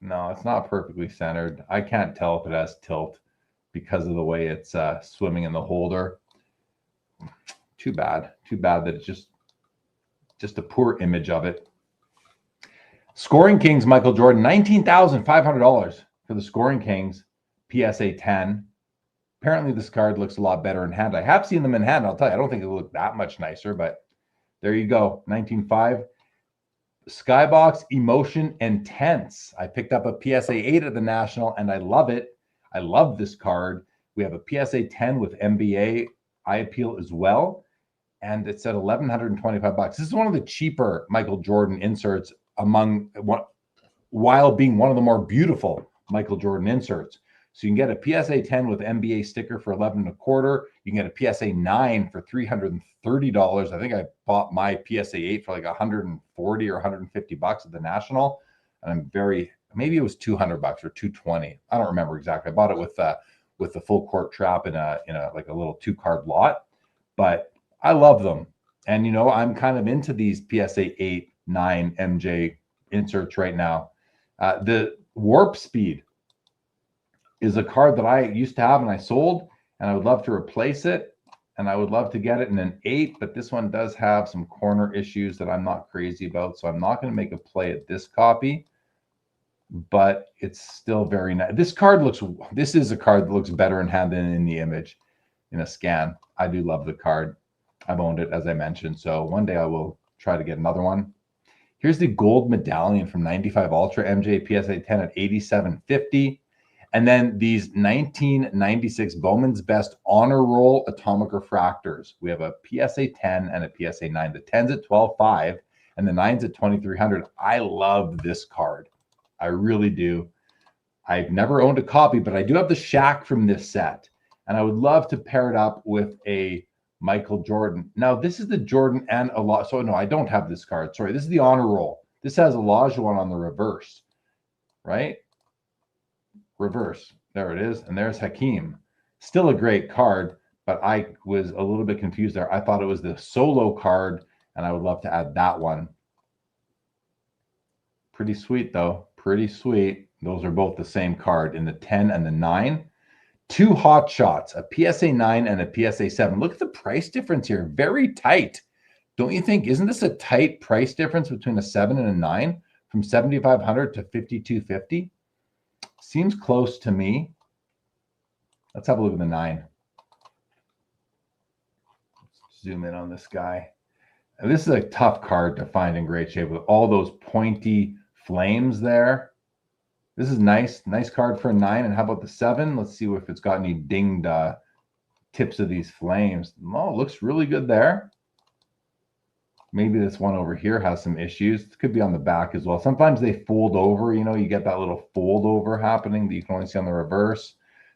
No, it's not perfectly centered. I can't tell if it has tilt because of the way it's swimming in the holder. Too bad that it's just a poor image of it. Scoring Kings, Michael Jordan, $19,500 for the Scoring Kings PSA 10. Apparently, this card looks a lot better in hand. I have seen them in hand. I'll tell you, I don't think it'll look that much nicer, but there you go, 19.5. Skybox Emotion Intense. I picked up a PSA 8 at the National, and I love it. I love this card. We have a PSA 10 with NBA Eye Appeal as well, and it's at $1,125. This is one of the cheaper Michael Jordan inserts while being one of the more beautiful Michael Jordan inserts. So you can get a PSA 10 with NBA sticker for $11.25. You can get a PSA 9 for $330. I think I bought my PSA 8 for like $140 or $150 at the National, and maybe it was $200 or $220. I don't remember exactly. I bought it with the full court trap in a like a little 2-card lot, but I love them. And I'm kind of into these PSA 8, 9 MJ inserts right now. The Warp Speed is a card that I used to have and I sold, and I would love to replace it, and I would love to get it in an 8, but this one does have some corner issues that I'm not crazy about, so I'm not going to make a play at this copy, but it's still very nice. This is a card that looks better in hand than in the image in a scan. I do love the card. I've owned it, as I mentioned, so one day I will try to get another one. Here's the gold medallion from 95 Ultra MJ PSA 10 at $87.50. And then these 1996 Bowman's Best Honor Roll Atomic Refractors. We have a PSA 10 and a PSA 9. The 10's at $12.5 and the 9's at $2,300. I love this card. I really do. I've never owned a copy, but I do have the Shaq from this set. And I would love to pair it up with a Michael Jordan. Now, this is the Jordan and Elijah. So, no, I don't have this card. Sorry, this is the Honor Roll. This has Elijah one on the reverse, right? Reverse. There it is. And there's Hakeem. Still a great card, but I was a little bit confused there. I thought it was the solo card, and I would love to add that one. Pretty sweet, though. Pretty sweet. Those are both the same card in the 10 and the 9. 2 hot shots, a PSA 9 and a PSA 7. Look at the price difference here. Very tight. Don't you think? Isn't this a tight price difference between a 7 and a 9 from 7,500 to 5,250? Seems close to me. Let's have a look at the 9. Let's zoom in on this guy. And this is a tough card to find in great shape with all those pointy flames there. This is nice. Nice card for a 9. And how about the 7? Let's see if it's got any dinged tips of these flames. Oh, looks really good there. Maybe this one over here has some issues. It could be on the back as well. Sometimes they fold over, you know, you get that little fold over happening that you can only see on the reverse.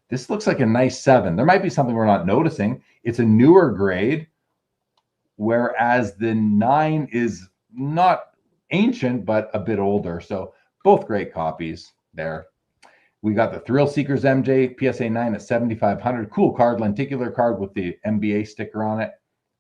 This looks like a nice 7. There might be something we're not noticing. It's a newer grade, whereas the 9 is not ancient, but a bit older. So both great copies there. We got the Thrill Seekers MJ PSA 9 at 7,500. Cool card, lenticular card with the NBA sticker on it.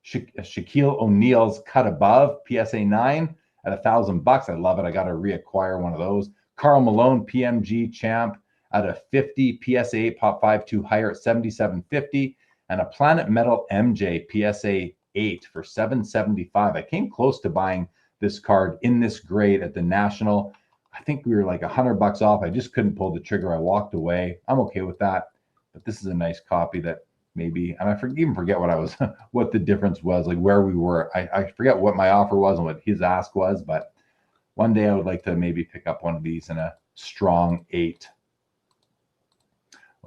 Shaquille O'Neal's cut above PSA 9 at $1,000. I love it. I got to reacquire one of those. Karl Malone PMG champ at a 50 PSA 8 Pop 5.2 higher at $7,750, and a Planet Metal MJ PSA 8 for $775. I came close to buying this card in this grade at the National. I think we were like $100 off. I just couldn't pull the trigger. I walked away. I'm okay with that, but this is a nice copy that maybe, and I even forget what I was, what the difference was, like where we were. I forget what my offer was and what his ask was, but one day I would like to maybe pick up one of these in a strong 8.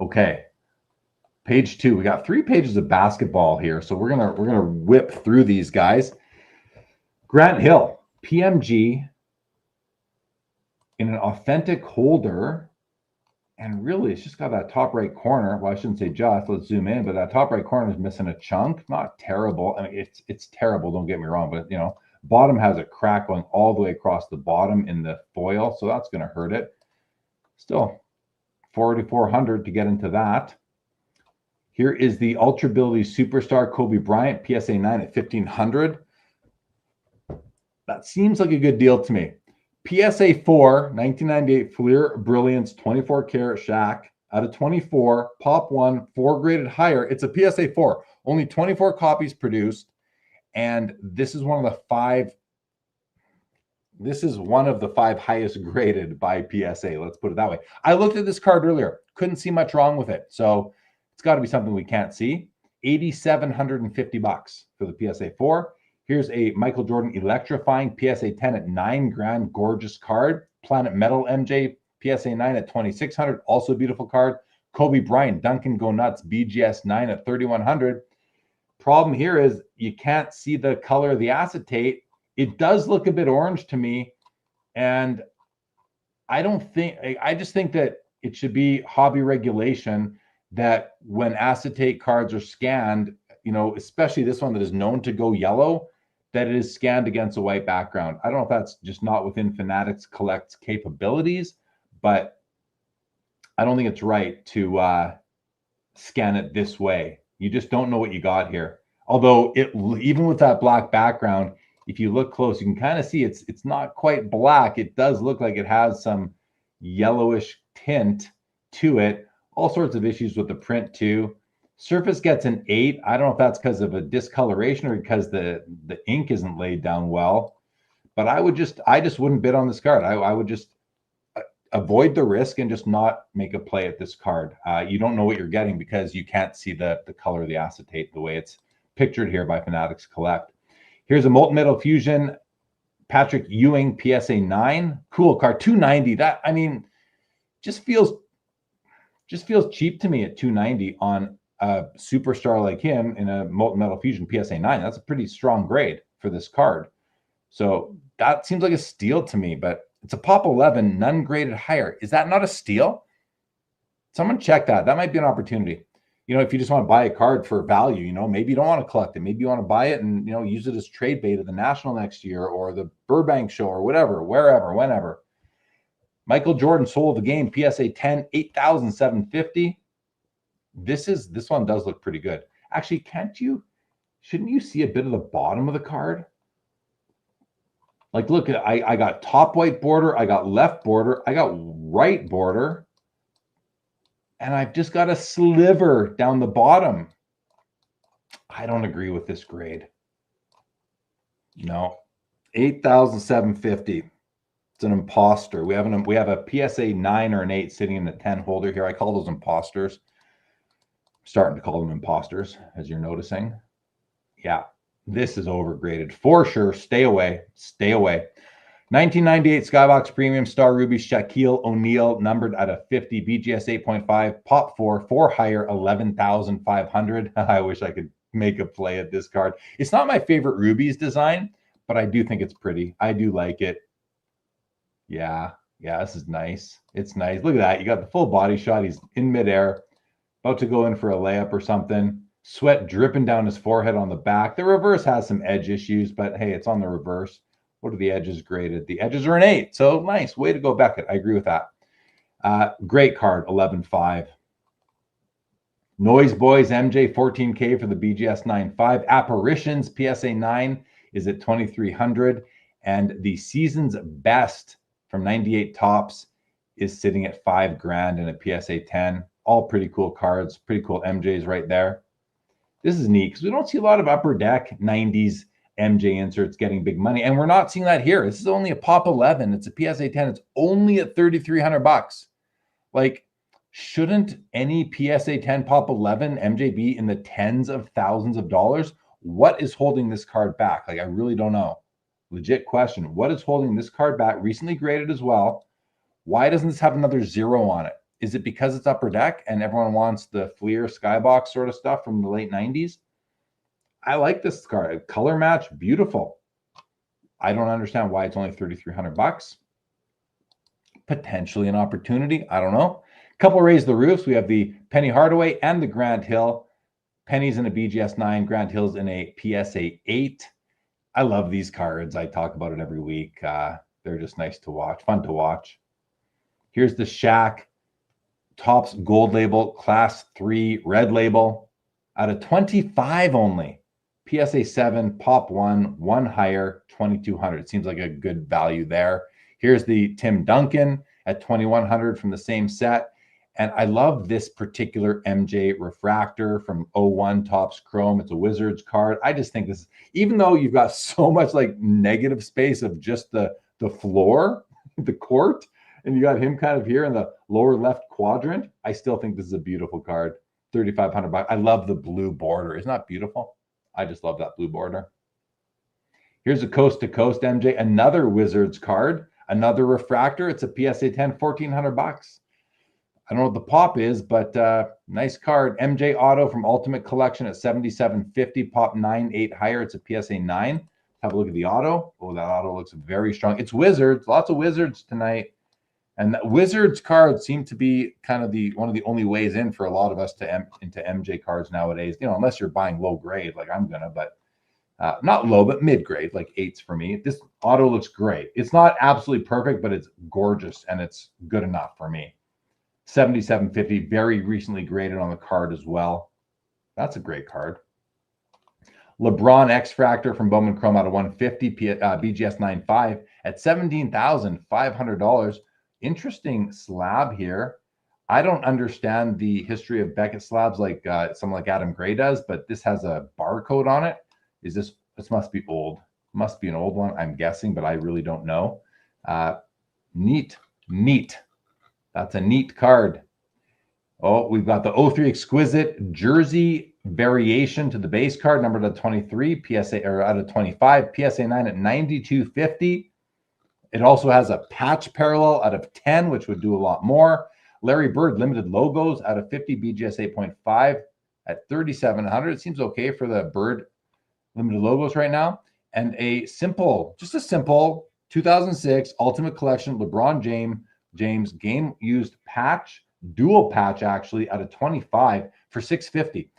Okay, page 2. We got 3 pages of basketball here, so we're gonna whip through these guys. Grant Hill PMG in an authentic holder. And really, it's just got that top right corner. Well, I shouldn't say just. Let's zoom in. But that top right corner is missing a chunk. Not terrible. I mean, it's terrible. Don't get me wrong. But, you know, bottom has a crack going all the way across the bottom in the foil. So that's going to hurt it. Still, 4,400 to get into that. Here is the Ultra Ability Superstar Kobe Bryant PSA 9 at 1,500. That seems like a good deal to me. PSA 4, 1998 Fleer Brilliance 24 karat Shaq out of 24, Pop 1, 4 graded higher. It's a PSA 4, only 24 copies produced, and this is one of the 5. This is one of the 5 highest graded by PSA. Let's put it that way. I looked at this card earlier, couldn't see much wrong with it, so it's got to be something we can't see. $8,750 for the PSA 4. Here's a Michael Jordan electrifying PSA 10 at $9,000, gorgeous card. Planet Metal MJ PSA 9 at $2,600, also a beautiful card. Kobe Bryant Duncan Go Nuts BGS 9 at $3,100. Problem here is you can't see the color of the acetate. It does look a bit orange to me, and I just think that it should be hobby regulation that when acetate cards are scanned, you know, especially this one that is known to go yellow, that it is scanned against a white background. I don't know if that's just not within Fanatics Collect's capabilities, but I don't think it's right to scan it this way. You just don't know what you got here. Although even with that black background, if you look close, you can kind of see it's not quite black. It does look like it has some yellowish tint to it. All sorts of issues with the print too. Surface gets an 8. I don't know if that's because of a discoloration or because the ink isn't laid down well. But I just wouldn't bid on this card. I would just avoid the risk and just not make a play at this card. You don't know what you're getting because you can't see the color of the acetate the way it's pictured here by Fanatics Collect. Here's a Molten Metal Fusion Patrick Ewing PSA 9. Cool card. $290. That, I mean, just feels cheap to me at $290 on a superstar like him in a Molten Metal Fusion PSA 9. That's a pretty strong grade for this card. So that seems like a steal to me, but it's a Pop 11, none graded higher. Is that not a steal? Someone check that. That might be an opportunity. You know, if you just want to buy a card for value, you know, maybe you don't want to collect it. Maybe you want to buy it and, you know, use it as trade bait at the National next year or the Burbank show or whatever, wherever, whenever. Michael Jordan Soul of the Game PSA 10, $8,750. This one does look pretty good. Actually, shouldn't you see a bit of the bottom of the card? Like, look, I got top white border, I got left border, I got right border, and I've just got a sliver down the bottom. I don't agree with this grade. No. 8,750. It's an imposter. We have a PSA 9 or an 8 sitting in the 10 holder here. I call those imposters. I'm starting to call them imposters, as you're noticing. Yeah, this is overgraded for sure. Stay away. Stay away. 1998 Skybox Premium Star Ruby Shaquille O'Neal, numbered at a 50, BGS 8.5, Pop 4 higher, 11,500. I wish I could make a play at this card. It's not my favorite Rubies design, but I do think it's pretty. I do like it. Yeah, this is nice. It's nice. Look at that. You got the full body shot. He's in midair, about to go in for a layup or something. Sweat dripping down his forehead on the back. The reverse has some edge issues, but hey, it's on the reverse. What are the edges graded? The edges are an 8. So nice. Way to go, Beckett. I agree with that. Great card, 11.5. Noise Boys MJ 14K for the BGS 9.5. Apparitions PSA 9 is at 2,300. And the season's best from 98 Tops is sitting at $5,000 and a PSA 10. All pretty cool cards. Pretty cool MJs right there. This is neat because we don't see a lot of upper deck 90s MJ inserts getting big money, and we're not seeing that here. This is only a Pop 11. It's a PSA 10. It's only at $3,300. Like, shouldn't any PSA 10 Pop 11 MJ be in the tens of thousands of dollars? What is holding this card back? Like, I really don't know. Legit question. What is holding this card back? Recently graded as well. Why doesn't this have another 0 on it? Is it because it's upper deck and everyone wants the Fleer Skybox sort of stuff from the late 90s? I like this card. Color match, beautiful. I don't understand why it's only $3,300. Potentially an opportunity. I don't know. Couple raise the roofs. We have the Penny Hardaway and the Grant Hill. Penny's in a BGS 9. Grant Hill's in a PSA 8. I love these cards. I talk about it every week. They're just nice to watch. Fun to watch. Here's the Shaq Topps Gold Label Class 3 Red Label out of 25 only. PSA 7, Pop 1 higher, 2,200. Seems like a good value there. Here's the Tim Duncan at 2,100 from the same set. And I love this particular MJ refractor from 01 Topps Chrome. It's a Wizards card. I just think this, even though you've got so much like negative space of just the floor, the court, and you got him kind of here in the lower left quadrant, I still think this is a beautiful card. $3,500. I love the blue border. Isn't that beautiful? I just love that blue border. Here's a coast to coast MJ, another Wizards card, another refractor. It's a PSA 10, $1,400. I don't know what the pop is, but nice card. MJ Auto from Ultimate Collection at $77.50, Pop 9 higher. It's a PSA 9. Have a look at the auto. Oh, that auto looks very strong. It's Wizards. Lots of Wizards tonight. And that Wizards cards seem to be kind of one of the only ways in for a lot of us into MJ cards nowadays. You know, unless you're buying low grade, like I'm gonna, but not low, but mid grade, like 8s for me. This auto looks great. It's not absolutely perfect, but it's gorgeous and it's good enough for me. $77.50, very recently graded on the card as well. That's a great card. LeBron X-Fractor from Bowman Chrome out of 150, BGS 9.5 at $17,500. Interesting slab here. I don't understand the history of Beckett slabs like someone like Adam Gray does, but this has a barcode on it. This must be old. Must be an old one, I'm guessing, but I really don't know. Neat. That's a neat card. Oh, we've got the 03 Exquisite Jersey Variation to the base card, numbered at 23, PSA or out of 25, PSA 9 at $92.50. It also has a patch parallel out of 10, which would do a lot more. Larry Bird limited logos out of 50, BGS 8.5 at $3,700. It seems okay for the Bird limited logos right now. And just a simple 2006 Ultimate Collection LeBron James game used patch, dual patch actually, out of 25 for $650.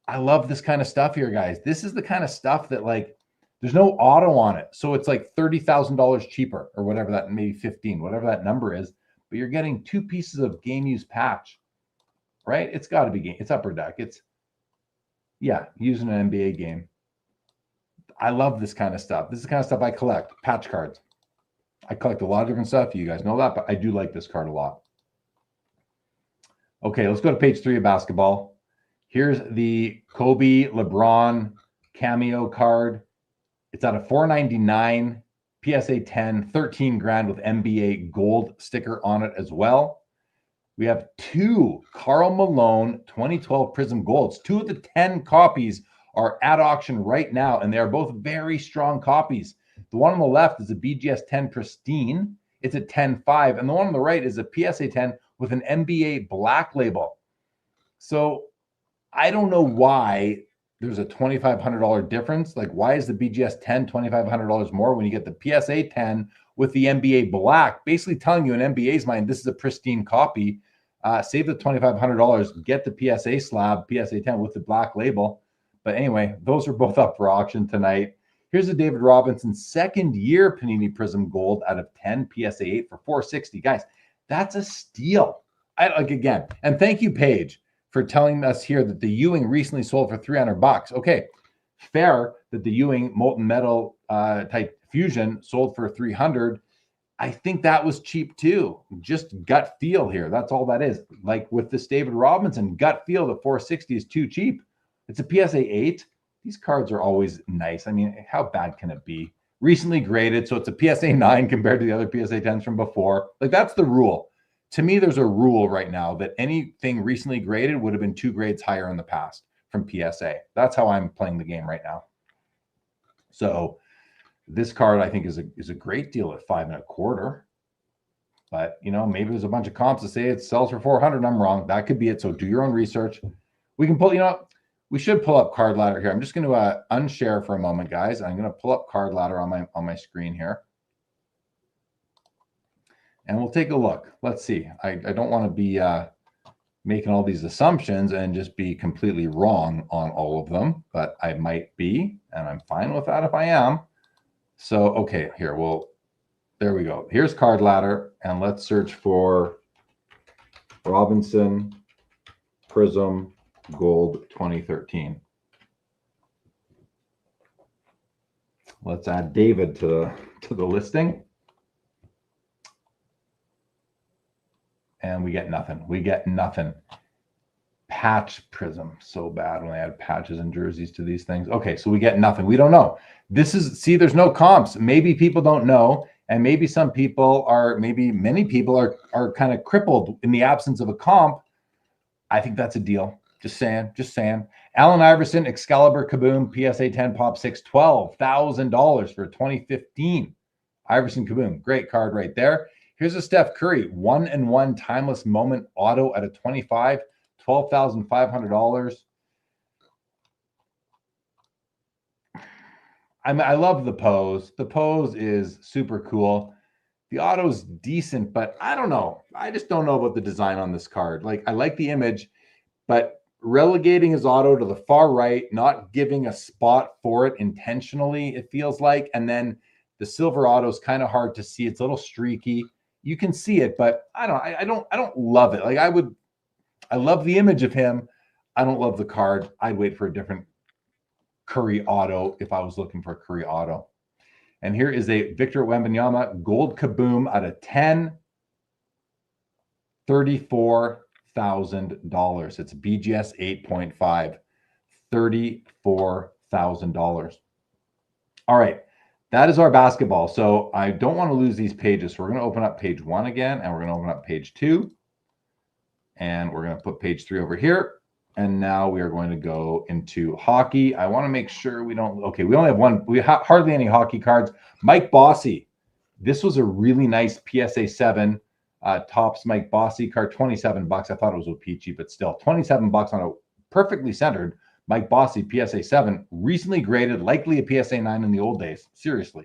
I love this kind of stuff here, guys. This is the kind of stuff that, like, there's no auto on it, so it's like $30,000 cheaper or whatever that, maybe 15, whatever that number is. But you're getting 2 pieces of game used patch, right? It's got to be game. It's upper deck. Yeah, using an NBA game. I love this kind of stuff. This is the kind of stuff I collect. Patch cards. I collect a lot of different stuff. You guys know that, but I do like this card a lot. Okay, let's go to page 3 of basketball. Here's the Kobe LeBron cameo card. It's out of $4.99, PSA 10, 13 grand with NBA gold sticker on it as well. We have 2 Karl Malone 2012 Prism Golds. 2 of the 10 copies are at auction right now, and they are both very strong copies. The one on the left is a BGS 10 Pristine. It's a 10.5, and the one on the right is a PSA 10 with an NBA black label. So I don't know why there's a $2,500 difference. Like, why is the BGS 10 $2,500 more when you get the PSA 10 with the NBA black, basically telling you in NBA's mind, this is a pristine copy. Save the $2,500, get the PSA slab, PSA 10 with the black label. But anyway, those are both up for auction tonight. Here's a David Robinson second year Panini Prism Gold out of 10 PSA 8 for $460. Guys, that's a steal. Again, and thank you, Paige, for telling us here that the Ewing recently sold for $300. Okay, fair that the Ewing molten metal type fusion sold for $300. I think that was cheap too. Just gut feel here. That's all that is. Like with this David Robinson, gut feel that $460 is too cheap. It's a PSA 8. These cards are always nice. I mean, how bad can it be? Recently graded, so it's a PSA 9 compared to the other PSA 10s from before. Like, that's the rule. To me, there's a rule right now that anything recently graded would have been 2 grades higher in the past from PSA. That's how I'm playing the game right now. So this card, I think, is a great deal at $5.25. But, you know, maybe there's a bunch of comps that say it sells for $400 and I'm wrong. That could be it. So do your own research. We can pull, you know, we should pull up Card Ladder here. I'm just going to unshare for a moment, guys. I'm going to pull up Card Ladder on my screen here. And we'll take a look. Let's see. I don't want to be making all these assumptions and just be completely wrong on all of them, but I might be, and I'm fine with that if I am. So, okay, here, there we go. Here's Card Ladder, and let's search for Robinson Prism Gold 2013. Let's add David to the listing. And we get nothing. We get nothing. Patch Prism. So bad when they add patches and jerseys to these things. Okay, so we get nothing. We don't know. This is, see, there's no comps. Maybe people don't know. And maybe some people are, maybe many people are kind of crippled in the absence of a comp. I think that's a deal. Just saying. Just saying. Allen Iverson, Excalibur Kaboom, PSA 10 Pop 6, $12,000 for 2015. Iverson Kaboom. Great card right there. Here's a Steph Curry 1-in-1 timeless moment auto at a 25, $12,500. I love the pose. The pose is super cool. The auto's decent, but I don't know. I just don't know about the design on this card. Like, I like the image, but relegating his auto to the far right, not giving a spot for it intentionally, it feels like. And then the silver auto is kind of hard to see. It's a little streaky. You can see it, but I don't love it. Like, I love the image of him. I don't love the card. I'd wait for a different Curry auto if I was looking for a Curry auto. And here is a Victor Wembanyama Gold Kaboom out of 10, $34,000. It's BGS 8.5, $34,000. All right. That is our basketball. So I don't want to lose these pages. So we're going to open up page 1 again, and we're going to open up page 2. And we're going to put page 3 over here. And now we are going to go into hockey. I want to make sure we don't, okay, we only have one, we have hardly any hockey cards. Mike Bossy. This was a really nice PSA 7 Topps Mike Bossy card, $27. I thought it was a peachy, but still $27 on a perfectly centered Mike Bossy PSA 7, recently graded, likely a PSA 9 in the old days. Seriously.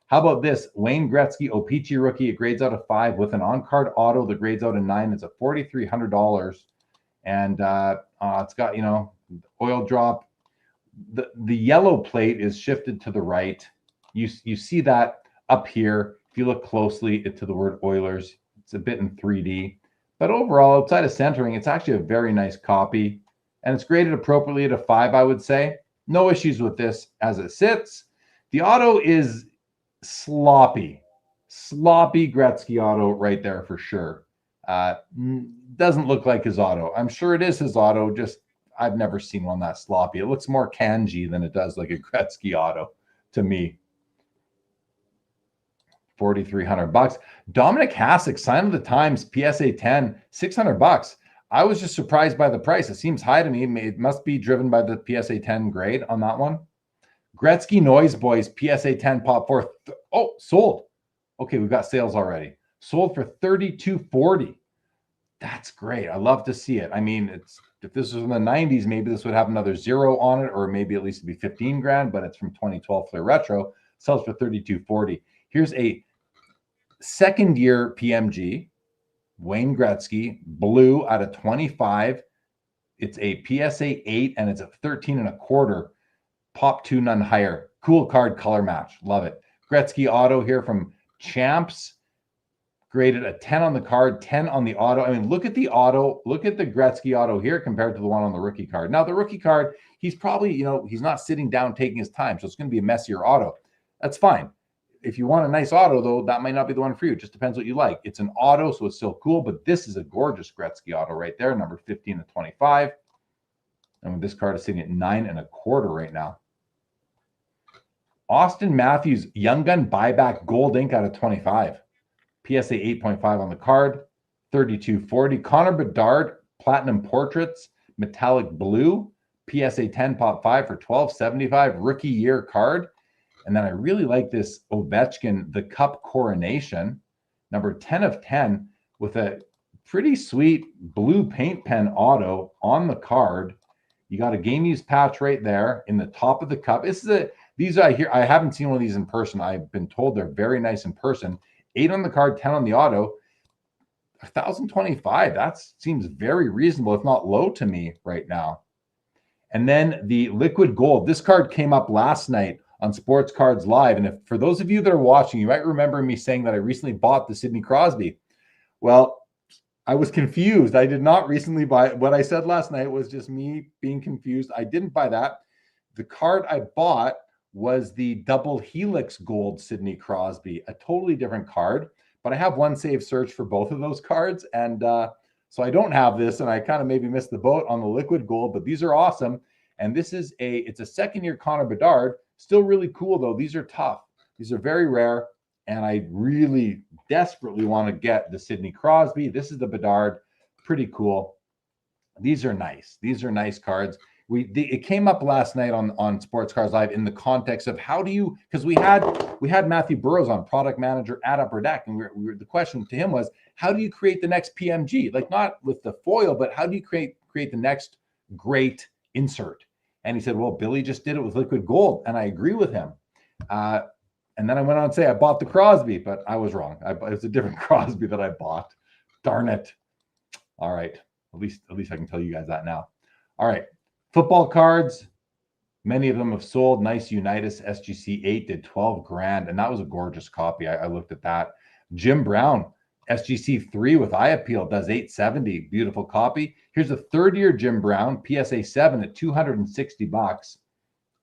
How about this? Wayne Gretzky O-Pee-Chee rookie. It grades out of 5 with an on-card auto that grades out of 9. It's a $4,300. And it's got, you know, oil drop. The yellow plate is shifted to the right. You see that up here. If you look closely to the word Oilers, it's a bit in 3D. But overall, outside of centering, it's actually a very nice copy. and it's graded appropriately at a 5, I would say. No issues with this as it sits. The auto is sloppy Gretzky auto right there for sure. Doesn't look like his auto. I'm sure it is his auto, just I've never seen one that sloppy. It looks more kanji than it does like a Gretzky auto to me. $4,300. Dominic Hasek, sign of the times, PSA 10, $600. I was just surprised by the price. It seems high to me. It must be driven by the PSA 10 grade on that one. Gretzky Noise Boys, PSA 10 pop 4. Oh, sold. Okay, we've got sales already. Sold for $3,240. That's great. I love to see it. I mean, if this was in the 90s, maybe this would have another 0 on it, or maybe at least it'd be 15 grand, but it's from 2012 Flair Retro. Sells for $3,240. Here's a second year PMG, Wayne Gretzky, blue out of 25. It's a PSA 8 and it's a 13.25. Pop 2, none higher. Cool card, color match. Love it. Gretzky auto here from Champs. Graded a 10 on the card, 10 on the auto. I mean, look at the auto. Look at the Gretzky auto here compared to the one on the rookie card. Now, the rookie card, he's probably, he's not sitting down taking his time. So it's going to be a messier auto. That's fine. If you want a nice auto, though, that might not be the one for you. It just depends what you like. It's an auto, so it's still cool. But this is a gorgeous Gretzky auto right there, number 15 to 25. And this card is sitting at 9.25 right now. Austin Matthews, Young Gun Buyback Gold Ink out of 25. PSA 8.5 on the card, $3,240. Connor Bedard, Platinum Portraits, Metallic Blue, PSA 10 Pop 5 for $1,275. Rookie Year card. And then I really like this Ovechkin, the Cup Coronation, number 10 of 10, with a pretty sweet blue paint pen auto on the card. You got a game use patch right there in the top of the cup. These I haven't seen one of these in person. I've been told they're very nice in person. 8 on the card, 10 on the auto. $1,025. That seems very reasonable, if not low to me right now. And then the liquid gold. This card came up last night on Sports Cards Live. And for those of you that are watching, you might remember me saying that I recently bought the Sidney Crosby. Well, I was confused. I did not recently buy. What I said last night was just me being confused. I didn't buy that. The card I bought was the double helix gold Sidney Crosby, a totally different card. But I have one save search for both of those cards. And so I don't have this, and I kind of maybe missed the boat on the liquid gold, but these are awesome. And this is it's a second year Connor Bedard. Still really cool, though. These are tough. These are very rare, and I really desperately want to get the Sidney Crosby. This is the Bedard. Pretty cool. These are nice. These are nice cards. It came up last night on Sports Cards Live in the context of how do you, because we had Matthew Burrows on, product manager at Upper Deck, and the question to him was, how do you create the next PMG? Like, not with the foil, but how do you create the next great insert? And he said, well, Billy just did it with liquid gold. And I agree with him. And then I went on to say, I bought the Crosby, but I was wrong. It was a different Crosby that I bought. Darn it. All right. At least I can tell you guys that now. All right. Football cards. Many of them have sold. Nice Unitas SGC 8 did 12 grand. And that was a gorgeous copy. I looked at that. Jim Brown, SGC 3 with eye appeal, does 870. Beautiful copy. Here's a third year Jim Brown, PSA 7 at $260.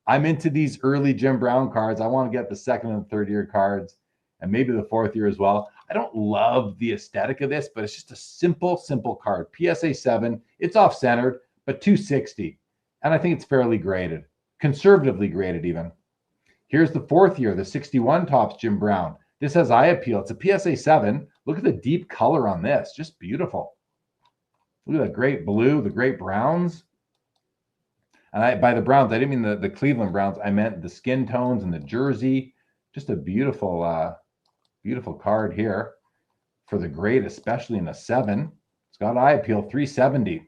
I'm into these early Jim Brown cards. I want to get the second and third year cards and maybe the fourth year as well. I don't love the aesthetic of this, but it's just a simple card. PSA 7, it's off-centered, but $260. And I think it's fairly graded, conservatively graded even. Here's the fourth year, the 61 Topps Jim Brown. This has eye appeal. It's a PSA 7. Look at the deep color on this. Just beautiful. Look at that great blue, the great browns. And by the browns, I didn't mean the Cleveland Browns. I meant the skin tones and the jersey. Just a beautiful, beautiful card here for the grade, especially in a 7. It's got eye appeal, $370.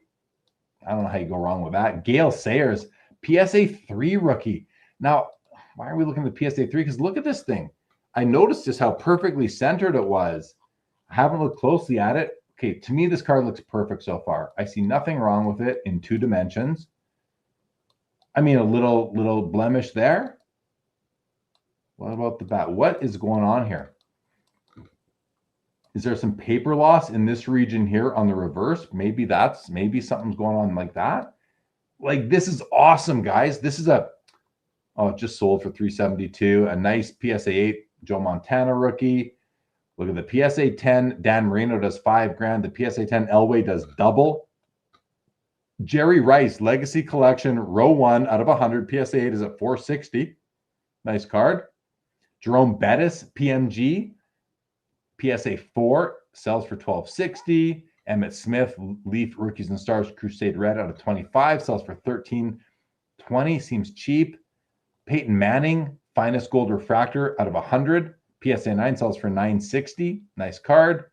I don't know how you go wrong with that. Gale Sayers, PSA 3 rookie. Now, why are we looking at the PSA 3? Because look at this thing. I noticed just how perfectly centered it was. I haven't looked closely at it. Okay, to me, this card looks perfect so far. I see nothing wrong with it in 2 dimensions. I mean, a little blemish there. What about the back? What is going on here? Is there some paper loss in this region here on the reverse? Maybe something's going on like that. Like, this is awesome, guys. This is it just sold for $372. A nice PSA 8 Joe Montana rookie. Look at the PSA 10. Dan Marino does $5,000. The PSA 10 Elway does double. Jerry Rice Legacy Collection row 1 out of 100. PSA 8 is at $460. Nice card. Jerome Bettis PMG PSA 4 sells for $1260. Emmett Smith Leaf Rookies and Stars Crusade Red out of 25 sells for $1320. Seems cheap. Peyton Manning Finest Gold Refractor out of 100. PSA 9 sells for $960. Nice card.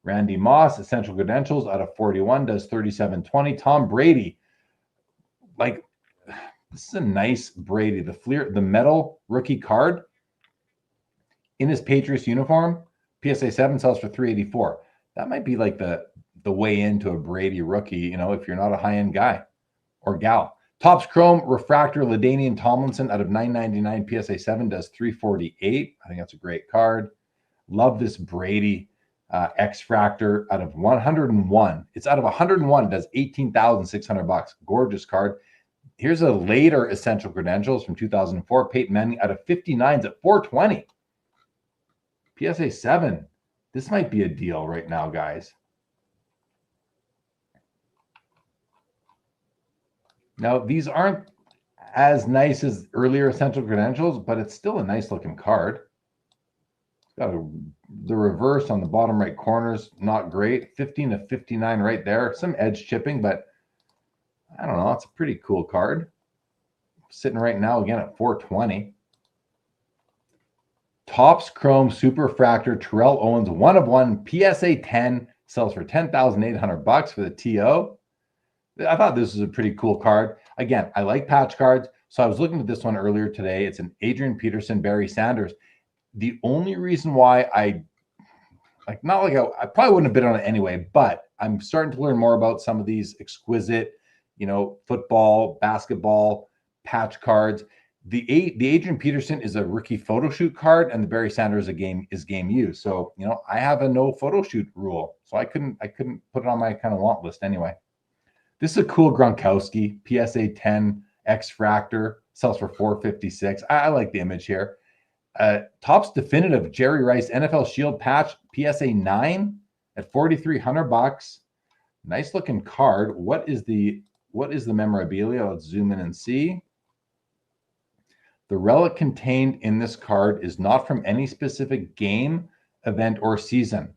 Randy Moss Essential Credentials out of 41 does $3720. Tom Brady, like, this is a nice Brady. The metal rookie card in his Patriots uniform. PSA 7 sells for $384. That might be like the way into a Brady rookie, you know, if you're not a high-end guy or gal. Topps Chrome Refractor LaDainian Tomlinson out of $999. PSA 7 does $348. I think that's a great card. Love this Brady X-Fractor out of 101. It's out of 101. It does $18,600. Gorgeous card. Here's a later Essential Credentials from 2004. Peyton Manning out of 59s at $420. PSA 7. This might be a deal right now, guys. Now, these aren't as nice as earlier Essential Credentials, but it's still a nice looking card. It's got the reverse on the bottom right corners, not great. 15 to 59 right there. Some edge chipping, but I don't know. It's a pretty cool card. Sitting right now again at $420. Topps Chrome Superfractor Terrell Owens 1 of 1 PSA 10 sells for $10,800 for the TO. I thought this was a pretty cool card. Again, I like patch cards, so I was looking at this one earlier today. It's an Adrian Peterson, Barry Sanders. The only reason why I probably wouldn't have bid on it anyway, but I'm starting to learn more about some of these exquisite, football, basketball patch cards. The Adrian Peterson is a rookie photo shoot card, and the Barry Sanders is game used. So, I have a no photo shoot rule, so I couldn't put it on my kind of want list anyway. This is a cool Gronkowski PSA 10 X-Fractor, sells for $456. I like the image here. Topps Definitive Jerry Rice NFL Shield patch PSA 9 at $4,300. Nice looking card. What is the memorabilia? Let's zoom in and see. The relic contained in this card is not from any specific game, event, or season.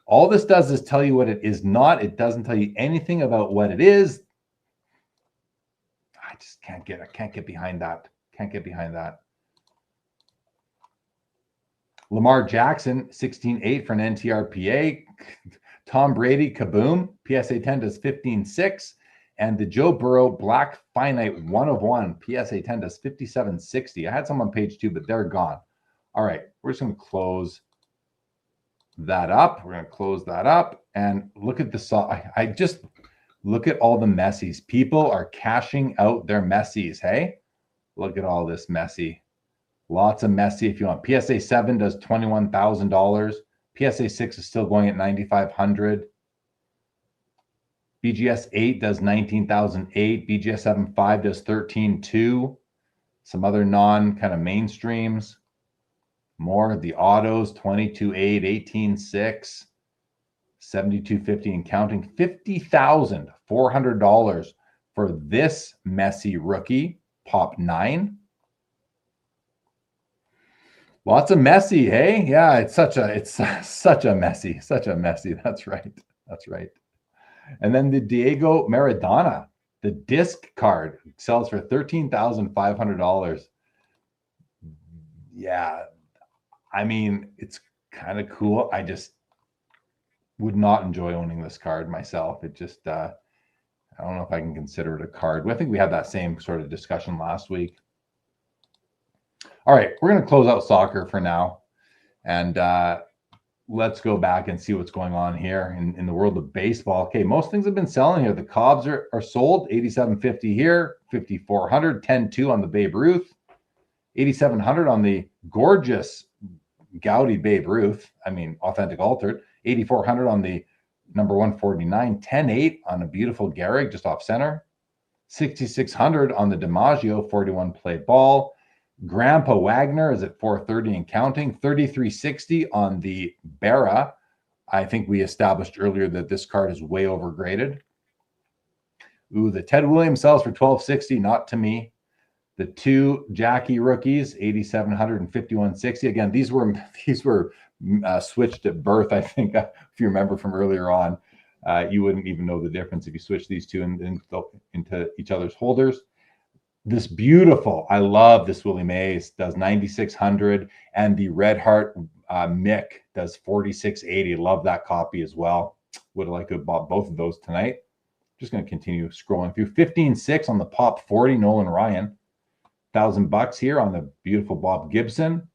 All this does is tell you what it is not. It doesn't tell you anything about what it is. I just can't get behind that. Can't get behind that. Lamar Jackson, 16.8 for an NTRPA. Tom Brady, Kaboom, PSA 10 does 15.6. And the Joe Burrow Black Finite 1 of 1, PSA 10 does 57.60. I had some on page 2, but they're gone. All right, we're just going to close that up. We're going to close that up and look at the I just look at all the Messies. People are cashing out their Messies. Hey, look at all this Messi. Lots of Messi. If you want, PSA 7 does $21,000. PSA 6 is still going at $9,500. BGS 8 does $19,008. BGS 7.5 does $13,200. Some other non kind of mainstreams. More the autos, $22,800, $18,600, $72.50 and counting. $50,400 for this Messi rookie, Pop 9. Lots of Messi, hey? Yeah, it's such a Messi. That's right. And then the Diego Maradona, the disc card, sells for $13,500. Yeah, I mean, it's kind of cool. I just would not enjoy owning this card myself. It just, I don't know if I can consider it a card. I think we had that same sort of discussion last week. All right, we're going to close out soccer for now. And let's go back and see what's going on here in the world of baseball. Okay, most things have been selling here. The Cubs are sold, $87.50 here, $5,400, $10.2 on the Babe Ruth, $8,700 on the gorgeous Gaudy Babe Ruth. I mean, authentic altered. $8,400 on the number 149, $10.8 on a beautiful Gehrig just off center. $6,600 on the DiMaggio 41 play ball. Grandpa Wagner is at $430 and counting. $3,360 on the Berra. I think we established earlier that this card is way overgraded. Ooh, the Ted Williams sells for $1,260, not to me. The two Jackie rookies, $8,700 and $5,160. Again, these were switched at birth. I think if you remember from earlier on, you wouldn't even know the difference if you switch these two into each other's holders. This beautiful, I love this Willie Mays, does $9,600, and the Red Heart Mick does $4,680. Love that copy as well. Would have liked to have bought both of those tonight. Just going to continue scrolling through. $15,600 on the Pop 40 Nolan Ryan. $1,000 here on the beautiful Bob Gibson.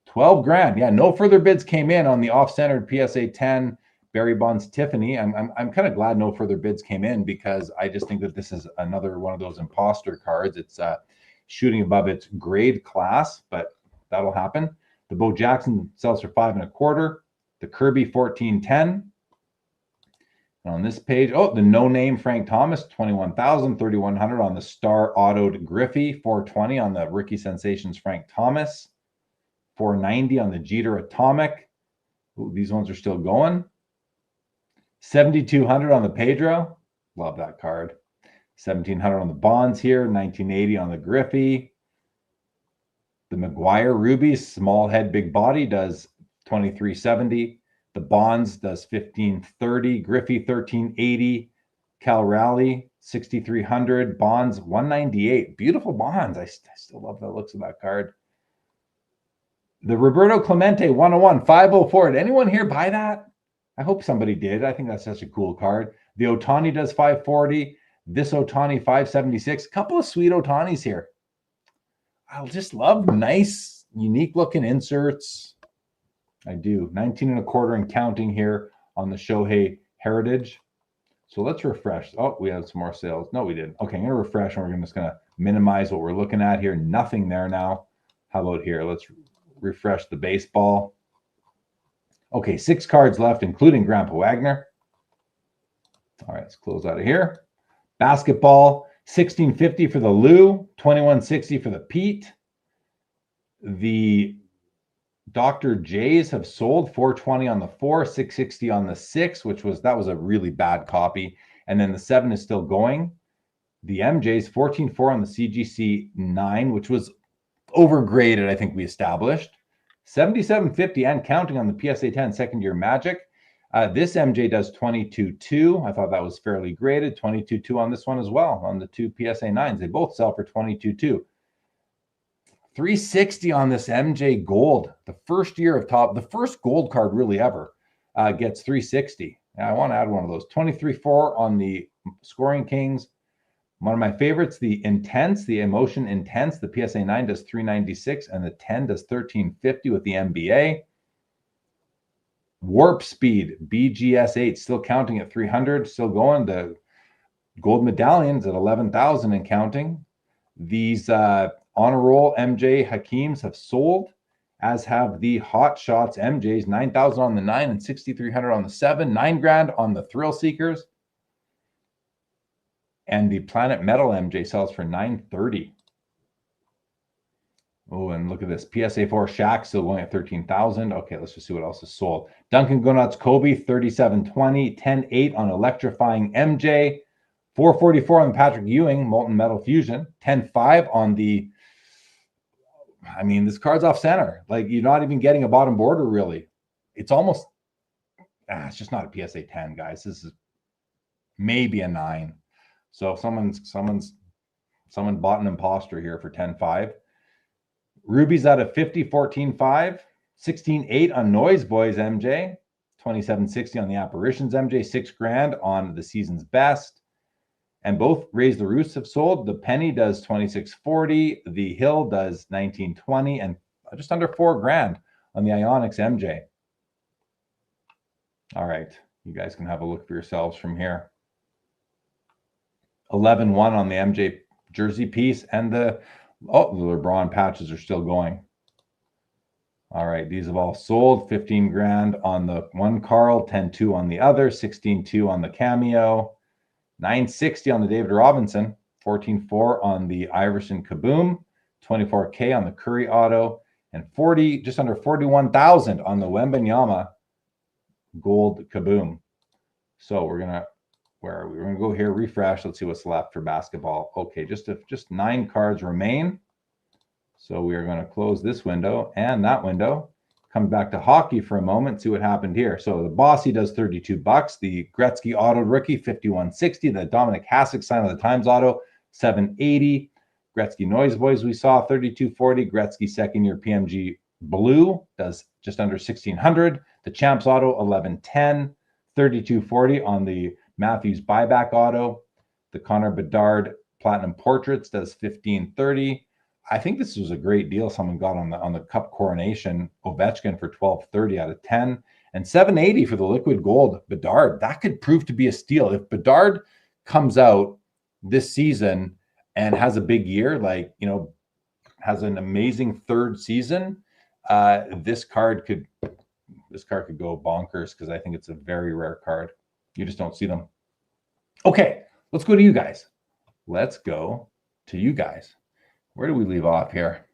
$12,000. Yeah, no further bids came in on the off-centered PSA 10 Barry Bonds Tiffany. I'm kind of glad no further bids came in, because I just think that this is another one of those imposter cards. It's shooting above its grade class, but that'll happen. The Bo Jackson sells for $5.25. The Kirby 1410. And on this page, oh, the no-name Frank Thomas, $21,000, $3,100 on the Star Autoed Griffey, $420 on the Rookie Sensations Frank Thomas, $490 on the Jeter Atomic. Ooh, these ones are still going. $7,200 on the Pedro. Love that card. $1,700 on the Bonds here. $1,980 on the Griffey. The McGuire Rubies, small head, big body, does $2,370. The Bonds does $1,530. Griffey $1,380. Cal Raleigh $6,300. Bonds $198. Beautiful Bonds. I still love the looks of that card. The Roberto Clemente 101 504. Did anyone here buy that? I hope somebody did. I think that's such a cool card. The Otani does $540. This Otani $576. A couple of sweet Otanis here. I just love nice, unique looking inserts. I do. 19.25 and counting here on the Shohei Heritage. So let's refresh. Oh, we have some more sales. No, we didn't. Okay, I'm going to refresh, and we're just going to minimize what we're looking at here. Nothing there now. How about here? Let's refresh the baseball. Okay, 6 cards left, including Grandpa Wagner. All right, let's close out of here. Basketball, $1,650 for the Lou, $2,160 for the Pete. The Dr. J's have sold $420 on the 4, $660 on the 6, that was a really bad copy. And then the 7 is still going. The MJ's $14.4 on the CGC 9, which was overgraded, I think we established. $77.50 and counting on the PSA 10 second year Magic. This MJ does $22.2. I thought that was fairly graded. $22.2 on this one as well, on the 2 PSA 9s. They both sell for $22.2. $360 on this MJ Gold. The first year of top, the first gold card really ever gets $360. I want to add one of those. $23.4 on the Scoring Kings. One of my favorites, the Intense, the Emotion Intense. The PSA 9 does $396, and the 10 does $1350 with the NBA. Warp Speed, BGS 8, still counting at $300, still going. The gold medallions at $11,000 and counting. These Honor Roll MJ Hakeems have sold, as have the Hot Shots MJs, $9,000 on the 9 and $6,300 on the 7, $9,000 on the Thrill Seekers. And the Planet Metal MJ sells for $930. Oh, and look at this. PSA 4 Shaq still going at $13,000. Okay, let's just see what else is sold. Duncan Gonuts Kobe, $37.20. $10.8 on Electrifying MJ. $444 on Patrick Ewing, Molten Metal Fusion. $10.5 on the... I mean, this card's off center. Like, you're not even getting a bottom border, really. It's almost... it's just not a PSA 10, guys. This is maybe a 9. So someone bought an imposter here for $10.5. Ruby's out of 50, $14.5. $16.8 on Noise Boys MJ. $27.60 on the Apparitions MJ. $6,000 on the Season's Best. And both Raise the Roofs have sold. The Penny does $26.40. The Hill does $19.20, and just under $4,000 on the Ionics MJ. All right, you guys can have a look for yourselves from here. 11.1 on the MJ jersey piece, and the LeBron patches are still going. All right, these have all sold. $15,000 on the one Carl, $10.2 on the other, $16.2 on the Cameo, $960 on the David Robinson. 14.4 on the Iverson Kaboom, 24K on the Curry Auto, and just under 41,000 on the Wembanyama Gold Kaboom. So we're gonna, where are we? We're gonna go here, refresh. Let's see what's left for basketball. Okay, just 9 cards remain. So we are going to close this window and that window. Come back to hockey for a moment, see what happened here. So the Bossy does $32. The Gretzky Auto Rookie, $51.60. The Dominic Hasek Sign of the Times Auto, $7.80. Gretzky Noise Boys we saw, $32.40. Gretzky Second Year PMG Blue does just under $1,600. The Champs Auto, $11.10. $32.40 on the Matthews Buyback Auto. The Connor Bedard Platinum Portraits does $15.30. I think this was a great deal someone got on the Cup Coronation Ovechkin for $12.30 out of 10, and $7.80 for the Liquid Gold Bedard. That could prove to be a steal if Bedard comes out this season and has a big year, like, you know, has an amazing third season. This card could go bonkers, because I think it's a very rare card. You just don't see them. Okay, let's go to you guys. Let's go to you guys. Where do we leave off here?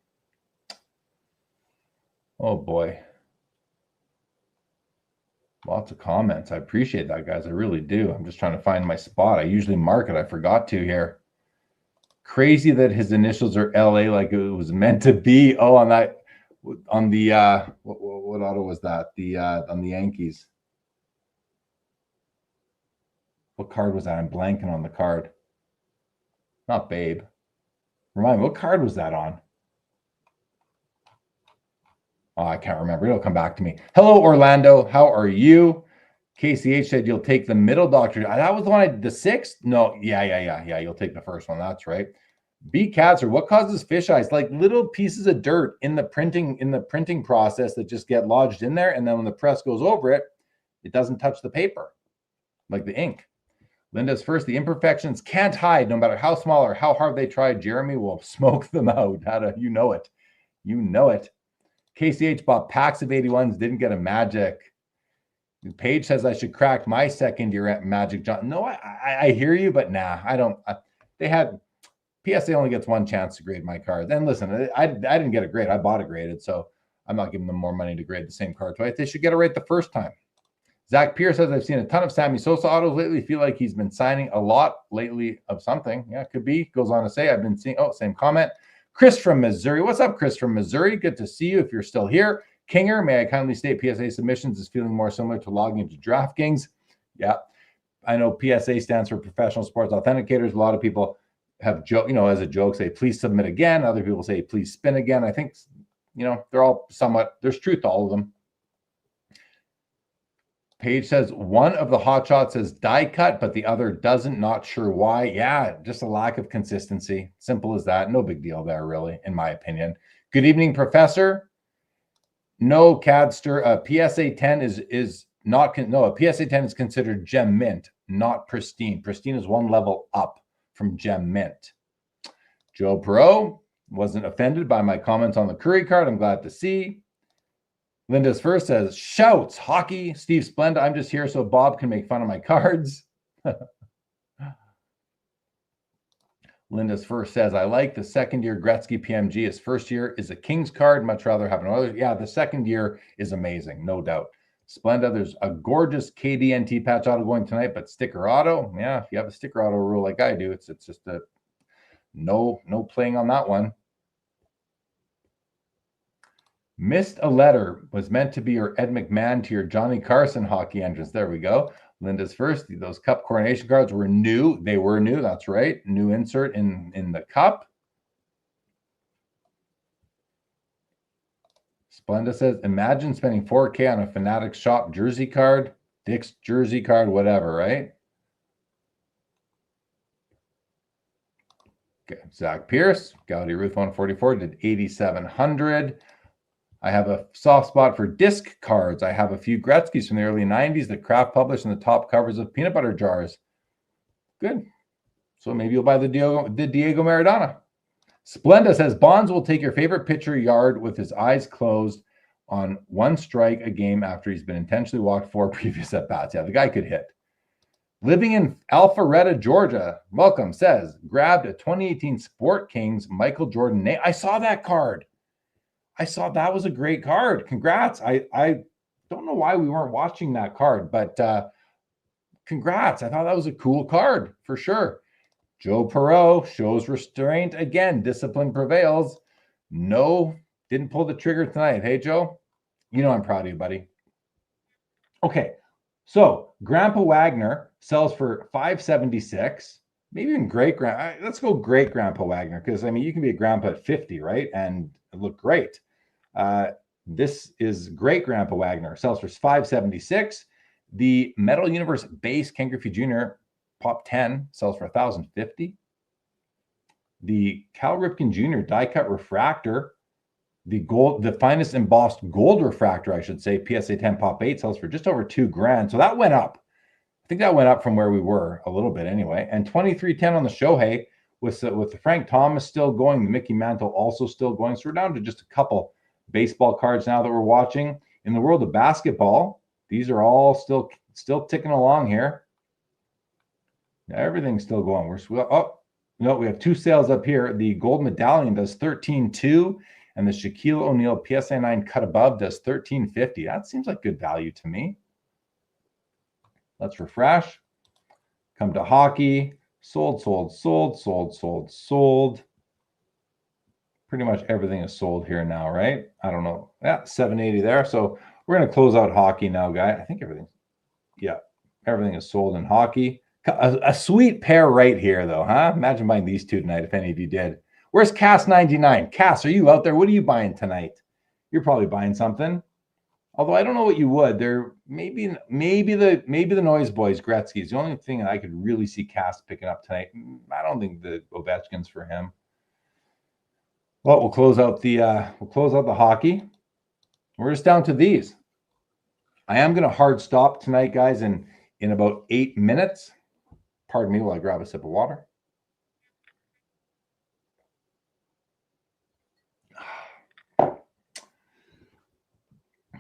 Oh boy. Lots of comments. I appreciate that, guys. I really do. I'm just trying to find my spot. I usually mark it. I forgot to here. Crazy that his initials are LA, like it was meant to be. Oh, on the what auto was that? On the Yankees. What card was that? I'm blanking on the card. Not Babe. Remind me, what card was that on? Oh, I can't remember. It'll come back to me. Hello, Orlando. How are you? KCH said you'll take the middle doctor. That was the one, the 6th? No, yeah. You'll take the first one. That's right. B Catzer, what causes fisheyes? Like little pieces of dirt in the printing process that just get lodged in there, and then when the press goes over it, it doesn't touch the paper, like the ink. Linda's first, the imperfections can't hide no matter how small or how hard they try. Jeremy will smoke them out. You know it. You know it. KCH bought packs of 81s, didn't get a Magic. Paige says I should crack my second year at Magic John. No, I hear you, but nah, I don't. They had, PSA only gets one chance to grade my cards. And listen, I didn't get a grade. I bought it graded, so I'm not giving them more money to grade the same card twice. They should get it right the first time. Zach Pierce says, I've seen a ton of Sammy Sosa autos lately. Feel like he's been signing a lot lately of something. Yeah, could be. Goes on to say, I've been seeing, same comment. Chris from Missouri. What's up, Chris from Missouri? Good to see you if you're still here. Kinger, may I kindly state PSA submissions is feeling more similar to logging into DraftKings. Yeah, I know PSA stands for Professional Sports Authenticators. A lot of people have, as a joke, say, please submit again. Other people say, please spin again. I think, they're all somewhat, there's truth to all of them. Paige says one of the hot shots says die cut, but the other doesn't. Not sure why. Yeah, just a lack of consistency. Simple as that. No big deal there, really, in my opinion. Good evening, Professor. No, Cadster. PSA 10 is not. A PSA 10 is considered gem mint, not pristine. Pristine is one level up from gem mint. Joe Perot wasn't offended by my comments on the Curry card. I'm glad to see. Linda's first says, shouts, hockey. Steve Splenda, I'm just here so Bob can make fun of my cards. Linda's first says, I like the second year Gretzky PMG. His first year is a Kings card. Much rather have another. Yeah, the second year is amazing, no doubt. Splenda, there's a gorgeous KDNT patch auto going tonight, but sticker auto. Yeah, if you have a sticker auto rule like I do, it's just a no playing on that one. Missed a letter was meant to be your Ed McMahon to your Johnny Carson hockey entrance. There we go. Linda's first. Those Cup Coronation cards were new. They were new. That's right. New insert in the Cup. Splenda says, imagine spending $4K on a Fanatics shop jersey card, Dick's jersey card, whatever, right? Okay. Zach Pierce, Gaudy Ruth 144 did 8,700. I have a soft spot for disc cards. I have a few Gretzky's from the early 90s that Kraft published in the top covers of peanut butter jars. Good. So maybe you'll buy the Diego Maradona. Splenda says, Bonds will take your favorite pitcher yard with his eyes closed on one strike a game after he's been intentionally walked 4 previous at-bats. Yeah, the guy could hit. Living in Alpharetta, Georgia. Welcome. Says, grabbed a 2018 Sport Kings Michael Jordan. I saw that card. I saw that was a great card. Congrats. I don't know why we weren't watching that card, but congrats. I thought that was a cool card for sure. Joe Perot shows restraint again. Discipline prevails. No, didn't pull the trigger tonight. Hey, Joe, you know I'm proud of you, buddy. Okay, so Grandpa Wagner sells for $576. Maybe even great grandpa. Let's go great Grandpa Wagner, because I mean you can be a grandpa at 50, right, and look great. This is great Grandpa Wagner sells for $576. The Metal Universe base Ken Griffey Jr. Pop 10 sells for $1,050. The Cal Ripken Jr. die cut refractor, the finest embossed gold refractor, I should say, PSA 10 Pop 8 sells for just over $2,000. So that went up. I think that went up from where we were a little bit anyway. And 2310 on the Shohei with the Frank Thomas still going, the Mickey Mantle also still going. So we're down to just a couple baseball cards now that we're watching. In the world of basketball, these are all still ticking along here. Everything's still going. We have two sales up here. The gold medallion does $13.2, and the Shaquille O'Neal PSA 9 cut above does $13.50. That seems like good value to me. Let's refresh. Come to hockey. Sold. Pretty much everything is sold here now, right? I don't know. Yeah, 780 there. So we're going to close out hockey now, guy. I think everything is sold in hockey. A sweet pair right here, though, huh? Imagine buying these two tonight if any of you did. Where's Cass 99? Cass, are you out there? What are you buying tonight? You're probably buying something. Although I don't know what you would. There maybe the Noise Boys Gretzky is the only thing that I could really see Cass picking up tonight. I don't think the Ovechkin's for him. Well, we'll close out the hockey. We're just down to these. I am going to hard stop tonight, guys, in about 8 minutes. Pardon me while I grab a sip of water.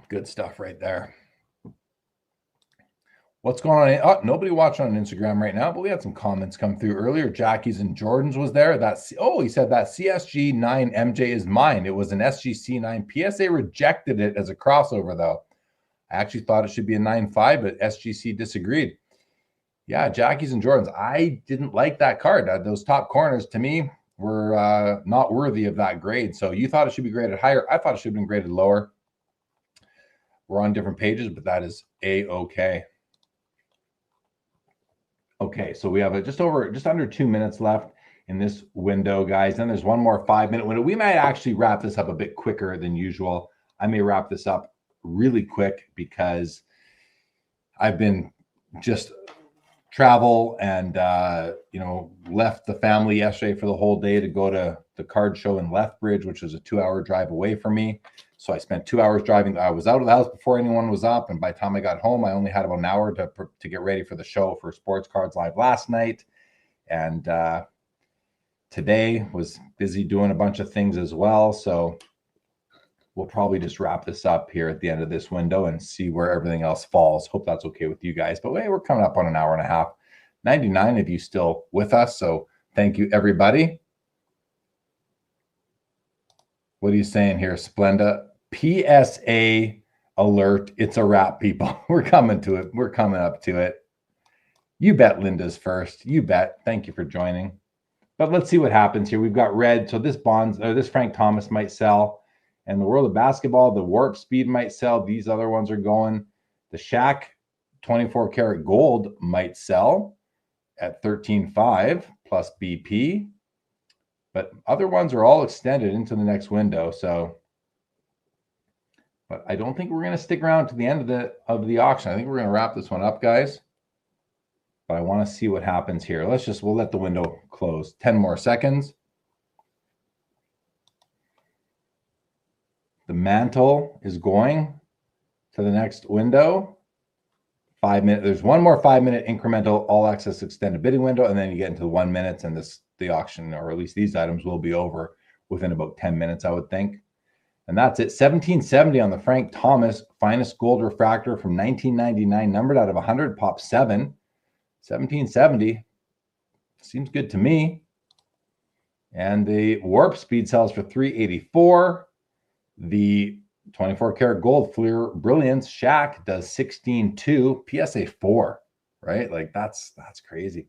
Good stuff right there. What's going on? Oh, nobody watching on Instagram right now, but we had some comments come through earlier. Jackie's and Jordan's was there. He said that CSG 9 MJ is mine. It was an SGC 9. PSA rejected it as a crossover, though. I actually thought it should be a 9.5, but SGC disagreed. Yeah, Jackie's and Jordan's. I didn't like that card. Those top corners, to me, were not worthy of that grade. So you thought it should be graded higher. I thought it should have been graded lower. We're on different pages, but that is A-okay. Okay, so we have just under 2 minutes left in this window, guys. Then there's one more 5-minute window. We might actually wrap this up a bit quicker than usual. I may wrap this up really quick because I've been just travel and left the family yesterday for the whole day to go to the card show in Lethbridge, which is a 2-hour drive away from me. So I spent 2 hours driving. I was out of the house before anyone was up, and by the time I got home, I only had about an hour to get ready for the show for Sports Cards Live last night. And today was busy doing a bunch of things as well. So we'll probably just wrap this up here at the end of this window and see where everything else falls. Hope that's okay with you guys. But hey, we're coming up on an hour and a half. 99 of you still with us. So thank you, everybody. What are you saying here, Splenda? PSA alert. It's a wrap, people. We're coming to it. We're coming up to it. You bet Linda's first. You bet. Thank you for joining. But let's see what happens here. We've got red. So this Frank Thomas might sell. And the world of basketball, the Warp Speed might sell. These other ones are going. The Shaq 24 karat gold might sell at 13.5 plus BP. But other ones are all extended into the next window. But I don't think we're going to stick around to the end of the auction. I think we're going to wrap this one up, guys. But I want to see what happens here. We'll let the window close. 10 more seconds. The mantle is going to the next window. 5 minutes. There's one more 5-minute incremental all access extended bidding window, and then you get into the 1 minute, and the auction, or at least these items, will be over within about 10 minutes, I would think. And that's it. 1770 on the Frank Thomas finest gold refractor from 1999, numbered out of 100, pop 7. 1770 seems good to me. And the Warp Speed sells for 384. The 24 karat gold Fleer Brilliance Shaq does 16.2, PSA 4, right? Like that's crazy.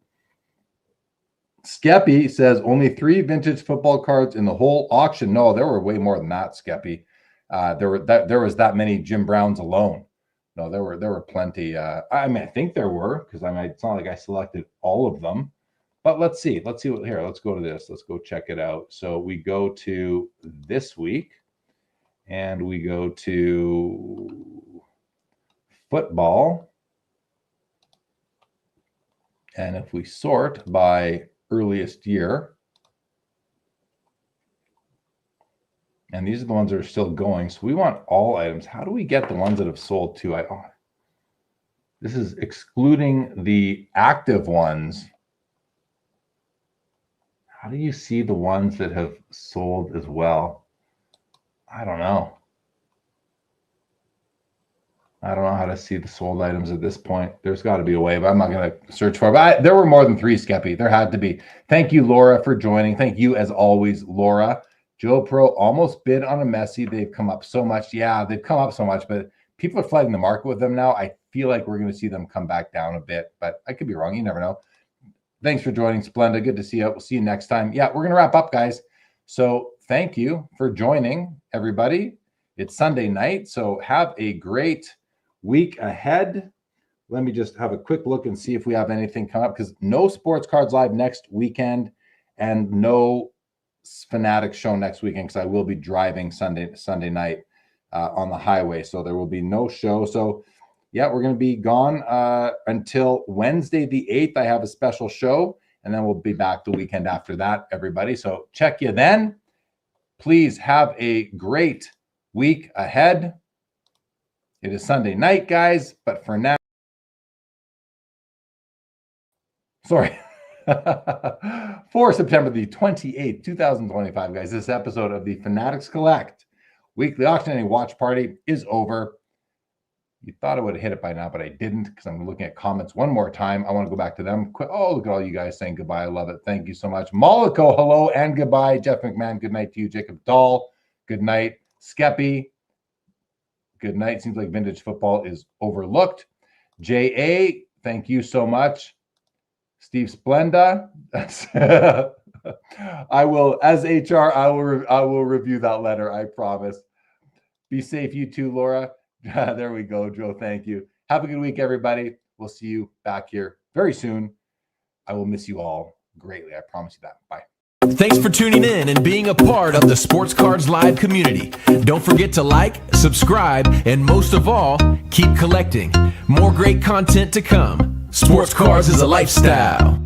Skeppy says only 3 vintage football cards in the whole auction. No, there were way more than that, Skeppy. There was that many Jim Browns alone. No, there were plenty. I mean, I think there were, because it's not like I selected all of them. But let's see what here. Let's go to this. Let's go check it out. So we go to this week, and we go to football. And if we sort by earliest year, and these are the ones that are still going, so we want all items. How do we get the ones that have sold too? This is excluding the active ones. How do you see the ones that have sold as well? I don't know. I don't know how to see the sold items at this point. There's got to be a way, but I'm not going to search for it. But there were more than 3, Skeppy. There had to be. Thank you, Laura, for joining. Thank you, as always, Laura. Joe Pro almost bid on a Messi. They've come up so much. Yeah, they've come up so much, but people are flooding the market with them now. I feel like we're going to see them come back down a bit, but I could be wrong. You never know. Thanks for joining, Splenda. Good to see you. We'll see you next time. Yeah, we're going to wrap up, guys. So thank you for joining, everybody. It's Sunday night, so have a great week ahead. Let me just have a quick look and see if we have anything come up, because no Sports Cards Live next weekend and no Fanatics show next weekend, because I will be driving Sunday night on the highway, so there will be no show. So yeah, we're going to be gone until Wednesday the 8th. I have a special show, and then we'll be back the weekend after that, everybody. So check you then. Please have a great week ahead. It is Sunday night, guys, but for now, sorry, for September the 28th, 2025, guys, this episode of the Fanatics Collect Weekly Auction and Watch Party is over. You thought I would have hit it by now, but I didn't, because I'm looking at comments one more time. I want to go back to them. Oh, look at all you guys saying goodbye. I love it. Thank you so much. Mollico, hello and goodbye. Jeff McMahon, good night to you. Jacob Dahl, good night. Skeppy, good night. Seems like vintage football is overlooked. J.A., thank you so much. Steve Splenda. I will, as HR, I will review that letter, I promise. Be safe, you too, Laura. There we go, Joe. Thank you. Have a good week, everybody. We'll see you back here very soon. I will miss you all greatly. I promise you that. Bye. Thanks for tuning in and being a part of the Sports Cards Live community. Don't forget to like, subscribe, and most of all, keep collecting. More great content to come. Sports Cards is a lifestyle.